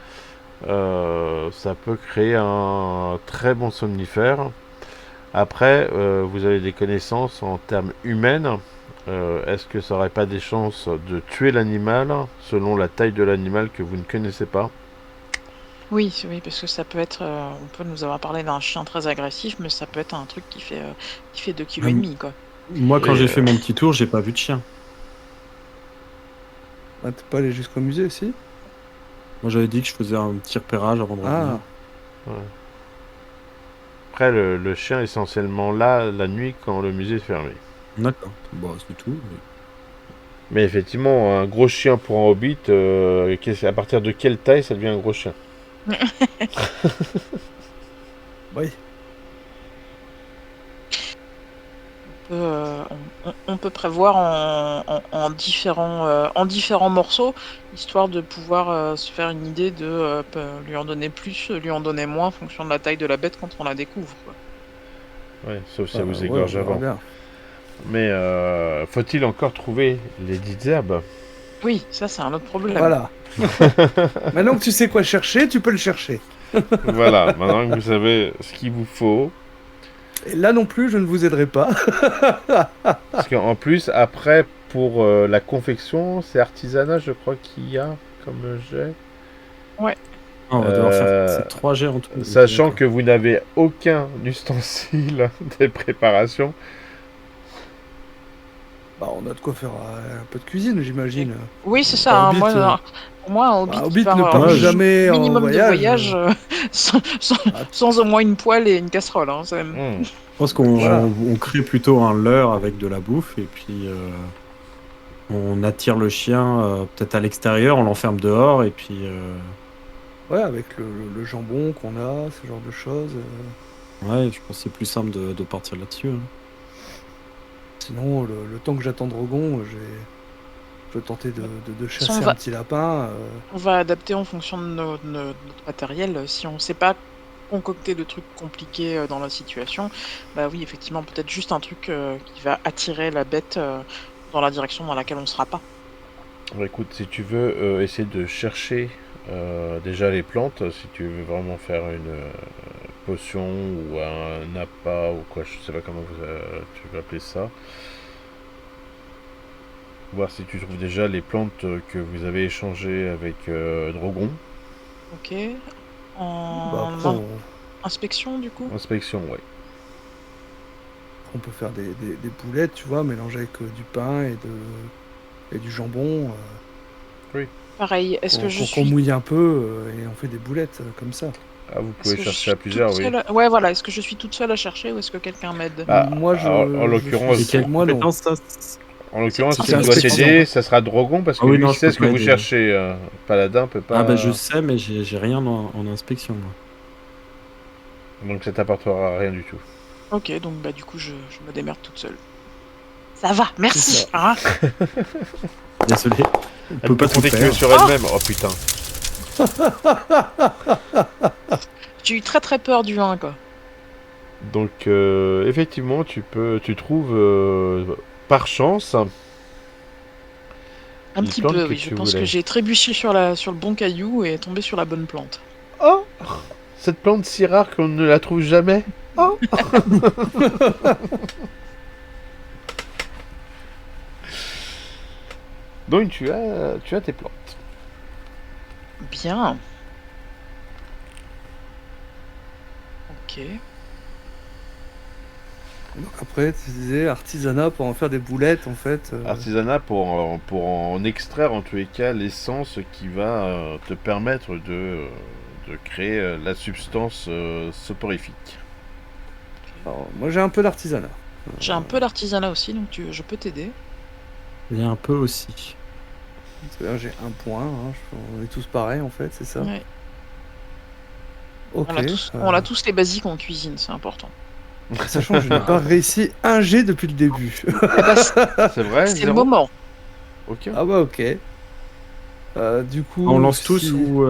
S1: ça peut créer un très bon somnifère. Après, vous avez des connaissances en termes humaines. Est-ce que ça n'aurait pas des chances de tuer l'animal selon la taille de l'animal que vous ne connaissez pas?
S3: Oui, parce que ça peut être. On peut nous avoir parlé d'un chien très agressif, mais ça peut être un truc qui fait 2,5 kg, quoi.
S2: Moi, quand
S1: Et,
S2: j'ai fait mon petit tour, j'ai pas vu de chien.
S4: Ah, t'es pas allé jusqu'au musée, si?
S2: Moi, j'avais dit que je faisais un petit repérage avant de revenir.
S1: Ouais. Après, le chien est essentiellement là la nuit quand le musée est fermé.
S2: D'accord. Bon, c'est tout.
S1: Mais effectivement, un gros chien pour un hobbit, à partir de quelle taille ça devient un gros chien?
S4: Oui.
S3: On peut prévoir en différents morceaux, histoire de pouvoir se faire une idée de lui en donner plus, lui en donner moins, en fonction de la taille de la bête quand on la découvre, quoi.
S1: Ouais, sauf si ça vous
S4: Ouais,
S1: égorge
S4: on verra
S1: avant.
S4: bien.
S1: Mais faut-il encore trouver les dites herbes?
S3: Oui, ça c'est un autre problème.
S4: Voilà. Maintenant que tu sais quoi chercher, tu peux le chercher.
S1: Voilà, maintenant que vous savez ce qu'il vous faut.
S4: Et là non plus, je ne vous aiderai pas.
S1: Parce qu'en plus, après, pour la confection, c'est artisanat, je crois qu'il y a comme jet.
S2: Ah, on va devoir
S1: Euh,
S2: faire 3 jets en tout.
S1: Sachant
S2: D'accord.
S1: que vous n'avez aucun ustensile des préparations.
S4: Bah, on a de quoi faire un peu de cuisine, j'imagine.
S3: Oui, c'est ça.
S4: Bah,
S3: Hein,
S4: Hobbit,
S3: pour moi, un Hobbit,
S4: Hobbit
S3: qui part
S4: ne part
S2: jamais
S4: en
S3: minimum de
S4: voyage.
S3: voyage sans au moins une poêle et une casserole. Hein,
S1: Hmm.
S2: Je pense qu'on
S4: Voilà.
S2: on crée plutôt un leurre avec de la bouffe et puis on attire le chien peut-être à l'extérieur, on l'enferme dehors et puis
S4: Ouais, avec le jambon qu'on a, ce genre de choses.
S2: ouais, je pense que c'est plus simple de partir là-dessus. Hein.
S4: Sinon, le temps que j'attends Drogon, je vais tenter de chasser
S3: va-
S4: un petit lapin.
S3: On va adapter en fonction de notre matériel. Si on ne sait pas concocter de trucs compliqués dans la situation, bah oui, effectivement, peut-être juste un truc qui va attirer la bête dans la direction dans laquelle on ne sera pas.
S1: Bah, écoute, si tu veux essayer de chercher déjà les plantes, si tu veux vraiment faire une potion ou un appât ou quoi, je sais pas comment tu veux appeler ça. Voir si tu trouves déjà les plantes que vous avez échangées avec Drogon.
S3: Ok.
S4: Bah,
S3: En
S4: après,
S3: inspection, du coup.
S1: Inspection, ouais.
S4: on peut faire des boulettes, tu vois, mélangées avec du pain et du jambon.
S3: Pareil, est-ce que je
S4: Qu'on
S3: suis
S4: mouille un peu et on fait des boulettes comme ça.
S1: Ah, vous
S3: est-ce
S1: pouvez
S3: que je
S1: chercher
S3: suis
S1: à plusieurs,
S3: toute
S1: oui.
S3: seule Ouais, voilà. Est-ce que je suis toute seule à chercher ou est-ce que quelqu'un m'aide
S1: Ah,
S4: Moi,
S1: en l'occurrence-
S2: Et quelle
S4: moi, non.
S2: compétence ça
S1: En l'occurrence,
S3: C'est
S1: s'il doit
S4: inspection.
S1: t'aider, ça sera Drogon parce que
S2: Ah oui,
S1: lui
S2: non,
S1: il
S2: je
S1: sait
S2: peux
S1: ce que
S2: pas
S1: vous
S2: aider.
S1: cherchez. Paladin peut pas.
S2: Ah bah je sais mais j'ai rien en inspection moi.
S1: Donc ça t'apportera rien du tout.
S3: Ok, donc bah du coup je me démerde toute seule. Ça va, merci.
S4: C'est ça.
S3: Hein
S2: Désolé. On
S1: Elle
S2: peut pas
S1: peut
S2: tout
S1: compter que
S2: faire.
S1: sur elle-même. Oh putain.
S3: J'ai eu très très peur du 1, quoi.
S1: Donc effectivement, tu trouves par chance
S3: Un
S1: une
S3: petit
S1: plante
S3: peu,
S1: que
S3: oui. Je
S1: tu
S3: pense que
S1: voulais.
S3: j'ai trébuché sur le bon caillou et tombé sur la bonne plante.
S1: Oh, cette plante si rare qu'on ne la trouve jamais. Oh. Donc tu as tes plantes.
S3: Bien. Ok.
S4: Donc après, tu disais artisanat pour en faire des boulettes, en fait.
S1: Artisanat pour en extraire en tous les cas l'essence qui va te permettre de créer la substance soporifique.
S4: Alors, moi, j'ai un peu d'artisanat.
S3: J'ai un peu d'artisanat aussi, donc je peux t'aider.
S2: Il y a un peu aussi.
S4: C'est-à-dire, j'ai un point. Hein, on est tous pareils, en fait, c'est ça.
S3: Ouais.
S4: Ok.
S3: On a tous les basiques en cuisine, c'est important.
S4: Sachant que je n'ai pas réussi un G depuis le début.
S3: Eh ben,
S1: C'est vrai,
S3: c'est le
S1: zéro.
S3: moment.
S1: Ok.
S4: Ah bah ok. Du coup,
S2: On lance tous
S4: si-
S2: ou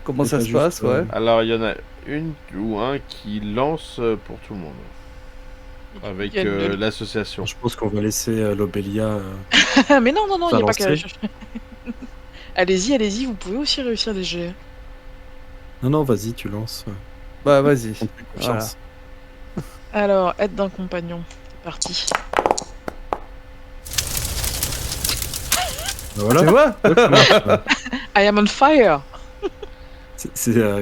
S4: comment
S2: c'est
S4: ça
S2: pas
S4: se
S2: juste,
S4: passe, ouais.
S1: Alors il y en a une ou un qui lance pour tout le monde. Avec
S3: Il y a
S1: l'association.
S2: je pense qu'on va laisser Lobelia.
S3: Mais non, il n'y a pas qu'à...
S2: lancer.
S3: Allez-y, vous pouvez aussi réussir des jets.
S2: Non, vas-y, tu lances.
S4: Bah vas-y.
S2: On te fait confiance.
S3: Alors, aide d'un compagnon. C'est parti.
S2: Voilà.
S4: Tu vois
S2: Ça marche.
S3: I am on fire.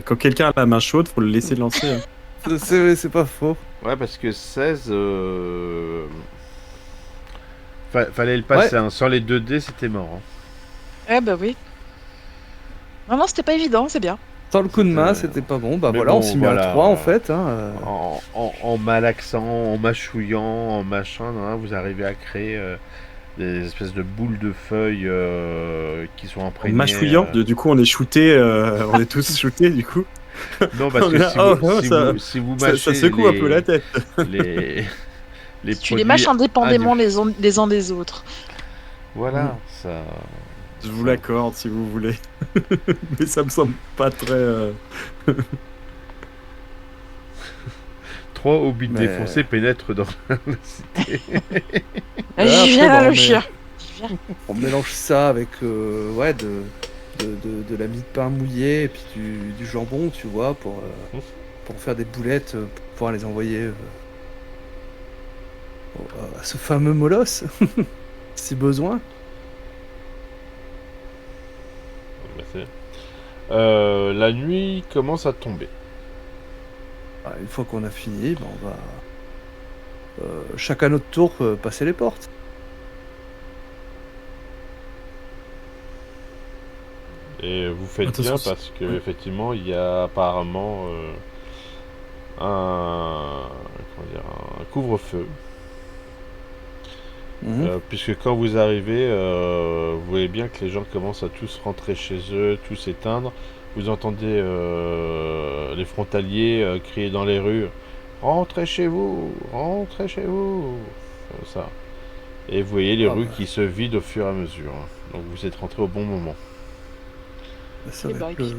S2: Quand quelqu'un a la main chaude, faut le laisser lancer. Hein.
S4: C'est pas faux.
S1: Ouais, parce que 16. Fallait le passer. Hein. Sans les 2 dés, c'était mort. Hein.
S3: Eh bah oui. Non, c'était pas évident, c'est bien.
S4: Sans le coup de main,
S1: C'était-
S4: c'était pas bon. Bah
S1: Mais
S4: voilà,
S1: bon,
S4: on s'y met
S1: voilà.
S4: à 3 en fait. Hein.
S1: En malaxant, en mâchouillant, en machin, hein, vous arrivez à créer des espèces de boules de feuilles qui sont
S2: En
S1: imprégnées.
S2: mâchouillant, du coup, on est shootés. On est tous shootés, du coup.
S1: Non, parce que si vous
S2: ça
S1: mâchez
S2: secoue un peu la tête.
S1: les
S3: Tu les
S1: produits
S3: mâches indépendamment
S1: indus-
S3: les uns des autres.
S1: Voilà, ça.
S2: Je vous l'accorde si vous voulez. Mais ça me semble pas très.
S1: 3 hobbits
S4: Mais-
S1: défoncés pénètrent dans la cité.
S3: J'y viens là, le chien. J'y viens.
S4: On mélange ça avec ouais, de la mie de pain mouillée et puis du jambon, tu vois, pour faire des boulettes, pour pouvoir les envoyer à ce fameux molosse, si besoin.
S1: La nuit commence à tomber.
S4: Une fois qu'on a fini, ben, on va chacun notre tour passer les portes.
S1: Et vous faites
S2: Attention,
S1: bien parce que effectivement il y a apparemment un couvre-feu.
S4: Mhm.
S1: Puisque quand vous arrivez, vous voyez bien que les gens commencent à tous rentrer chez eux, tous s'éteindre. Vous entendez les frontaliers crier dans les rues rentrez chez vous, rentrez chez vous. Comme ça. Et vous voyez les rues qui se vident au fur et à mesure. Hein. Donc vous êtes rentré au bon moment.
S4: Ça
S3: Et
S4: va
S3: bah,
S4: être
S3: et puis,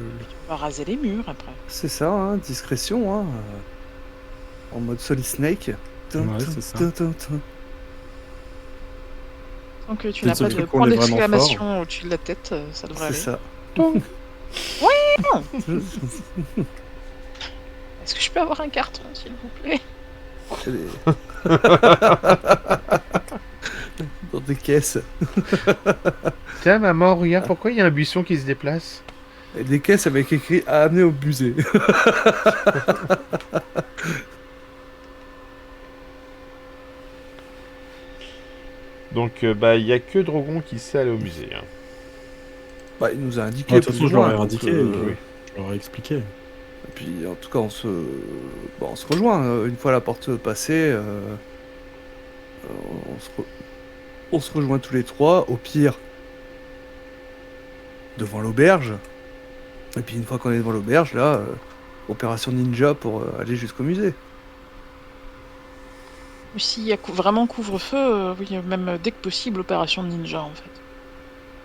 S3: on va raser les murs après.
S4: C'est ça, hein, discrétion, hein, en mode Solid Snake.
S2: Ouais, c'est ça.
S3: Tant que tu
S2: C'est
S3: n'as
S2: le seul
S3: pas de
S2: truc où on
S3: point
S2: est vraiment
S3: d'exclamation au-dessus de la tête, ça devrait
S4: C'est
S3: aller.
S4: ça.
S3: Est-ce que je peux avoir un carton, s'il vous plaît?
S4: Dans des caisses.
S1: Tiens maman, regarde pourquoi il y a un buisson qui se déplace.
S4: Et des caisses avec écrit à amener au musée.
S1: Donc il y a que Drogon qui sait aller au musée. Hein.
S4: Bah, il nous a indiqué.
S2: De toute façon,
S4: plus
S2: je
S4: ou moins,
S2: leur ai
S4: donc,
S2: indiqué.
S4: oui.
S2: Je leur ai expliqué.
S4: Et puis en tout cas, on se rejoint. Une fois la porte passée, on se rejoint tous les trois. Au pire, devant l'auberge. Et puis une fois qu'on est devant l'auberge, là, opération ninja pour aller jusqu'au musée.
S3: S'il y a vraiment couvre-feu, oui, même dès que possible, opération ninja en fait.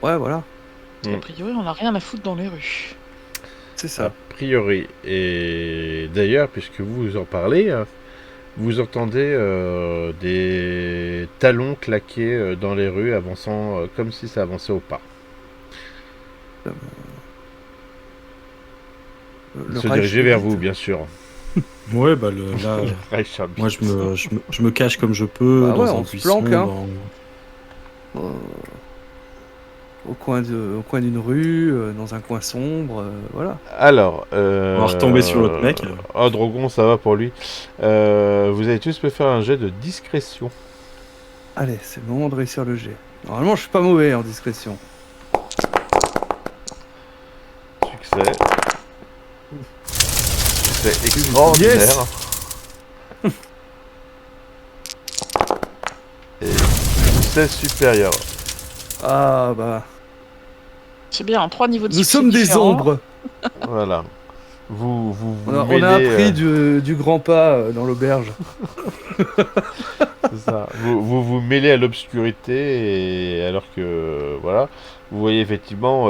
S4: Ouais, voilà,
S3: A priori, on n'a rien à foutre dans les rues.
S4: c'est
S1: A
S4: ça.
S1: priori. Et d'ailleurs, puisque vous en parlez, vous entendez des talons claquer dans les rues, avançant comme si ça avançait au pas. Ils
S4: Le
S1: se
S4: Reich
S1: dirigeaient vers
S4: Elite.
S1: vous, bien sûr.
S2: Ouais, bah là,
S1: Le Reich Army.
S2: moi je me cache comme je peux
S4: Bah
S2: dans
S4: ouais,
S2: un
S4: on se
S2: buisson,
S4: planque, hein.
S2: dans...
S4: Au coin d'une rue, dans un coin sombre, voilà.
S1: Alors,
S2: On va retomber sur l'autre mec.
S1: Oh, Drogon, ça va pour lui. Vous allez tous me faire un jet de discrétion.
S4: Allez, c'est le moment de réussir le jet. Normalement, je suis pas mauvais en discrétion.
S1: Succès. Succès extraordinaire.
S4: Yes.
S1: Et succès supérieur.
S4: Ah bah,
S3: C'est bien, 3 niveaux de
S4: nous
S3: succès
S4: sommes des
S3: différents.
S4: ombres.
S1: Voilà. Vous
S4: On a
S1: mêlez,
S4: appris du grand pas dans l'auberge.
S1: c'est ça. Vous mêlez à l'obscurité et alors que voilà, vous voyez effectivement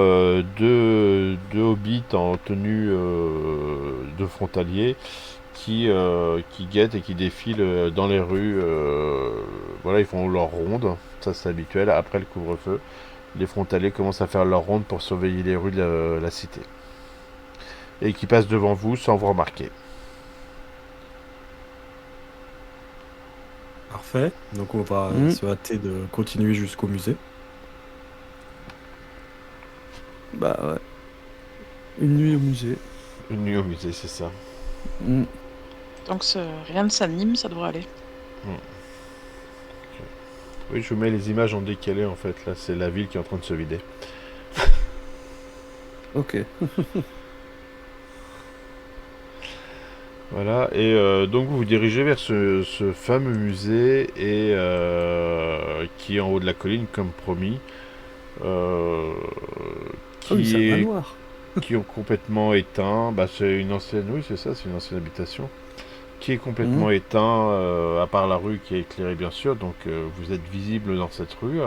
S1: deux hobbits en tenue de frontalier qui guettent et qui défilent dans les rues. Voilà, ils font leur ronde, ça c'est habituel. Après le couvre-feu, les frontaliers commencent à faire leur ronde pour surveiller les rues de la cité et qui passent devant vous sans vous remarquer.
S2: Parfait. Donc on va
S4: Mhm.
S2: se hâter de continuer jusqu'au musée.
S4: Bah ouais. Une nuit au musée.
S1: Une nuit au musée, c'est ça.
S4: Mm.
S3: Donc rien ne s'anime, ça devrait aller.
S1: Oui, je vous mets les images en décalé en fait. Là, c'est la ville qui est en train de se vider.
S4: Ok.
S1: Voilà, et donc vous vous dirigez vers ce fameux musée et qui est en haut de la colline, comme promis,
S4: Oh oui, c'est
S1: qui
S4: un
S1: est
S4: manoir.
S1: qui ont complètement éteint. Bah, c'est une ancienne, oui, c'est ça, c'est une ancienne habitation qui est complètement éteint, à part la rue qui est éclairée bien sûr. Donc vous êtes visible dans cette rue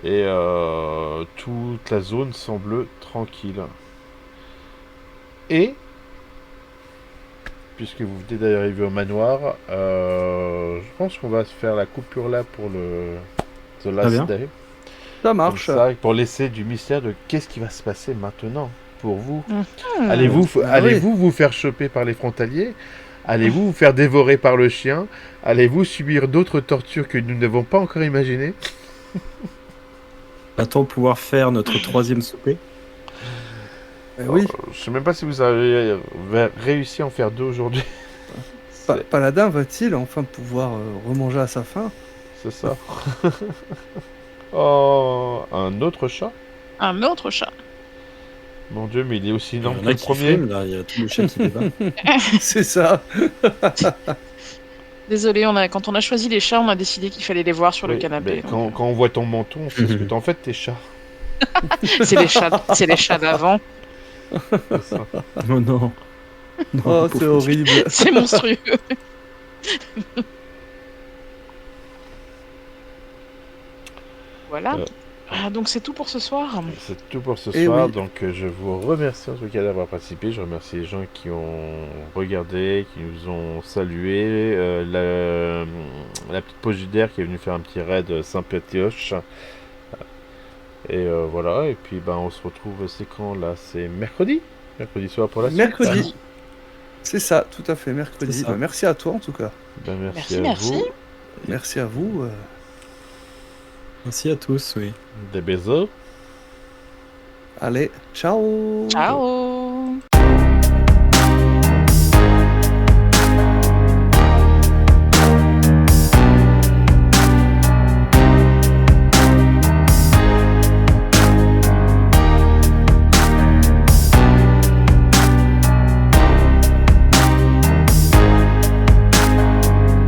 S1: et toute la zone semble tranquille. Et puisque vous venez d'arriver au manoir, je pense qu'on va se faire la coupure là pour le The
S2: bien.
S1: Last Day.
S4: Ça
S1: Comme
S4: marche.
S1: ça, pour laisser du mystère de qu'est-ce qui va se passer maintenant pour vous.
S3: Mhm.
S1: Allez-vous vous faire choper par les frontaliers? Allez-vous vous faire dévorer par le chien? Allez-vous subir d'autres tortures que nous n'avons pas encore imaginées?
S2: Va-t-on pouvoir faire notre troisième souper?
S4: Oui,
S1: Je sais même pas si vous avez réussi à en faire deux aujourd'hui.
S4: Paladin va-t-il enfin pouvoir remanger à sa faim?
S1: C'est ça. Oh, un autre chat?
S3: Un autre chat.
S1: Mon dieu, mais il est aussi
S2: Il y
S1: énorme
S2: en
S1: que
S2: a
S1: le
S2: qui
S1: premier.
S2: friment, là, il y a tout le chat qui débat.
S4: C'est ça.
S3: Désolé, quand on a choisi les chats, on a décidé qu'il fallait les voir sur le
S1: Oui,
S3: canapé.
S1: mais
S3: donc,
S1: quand on voit ton menton, on sait ce que t'en fais de tes chats.
S3: c'est les chats d'avant.
S1: C'est ça.
S2: Oh non. Non,
S4: Oh,
S2: pauvre
S4: c'est horrible.
S3: C'est monstrueux. Voilà. Donc c'est tout pour ce soir.
S1: C'est tout pour ce
S4: Eh
S1: soir.
S4: oui.
S1: Donc je vous remercie en tout cas d'avoir participé. Je remercie les gens qui ont regardé, qui nous ont salués. La petite Pojudaire qui est venue faire un petit raid sympatioche. Et voilà. Et puis ben on se retrouve. C'est quand là? C'est mercredi. Mercredi soir pour la suite.
S4: Mercredi. C'est ça, tout à fait, mercredi.
S2: C'est ça.
S4: Bah, merci à toi en tout cas.
S1: Ben, merci
S3: Merci.
S1: à vous.
S4: Merci à vous.
S2: Merci à tous, oui.
S1: Des bisous.
S4: Allez, ciao.
S3: Ciao.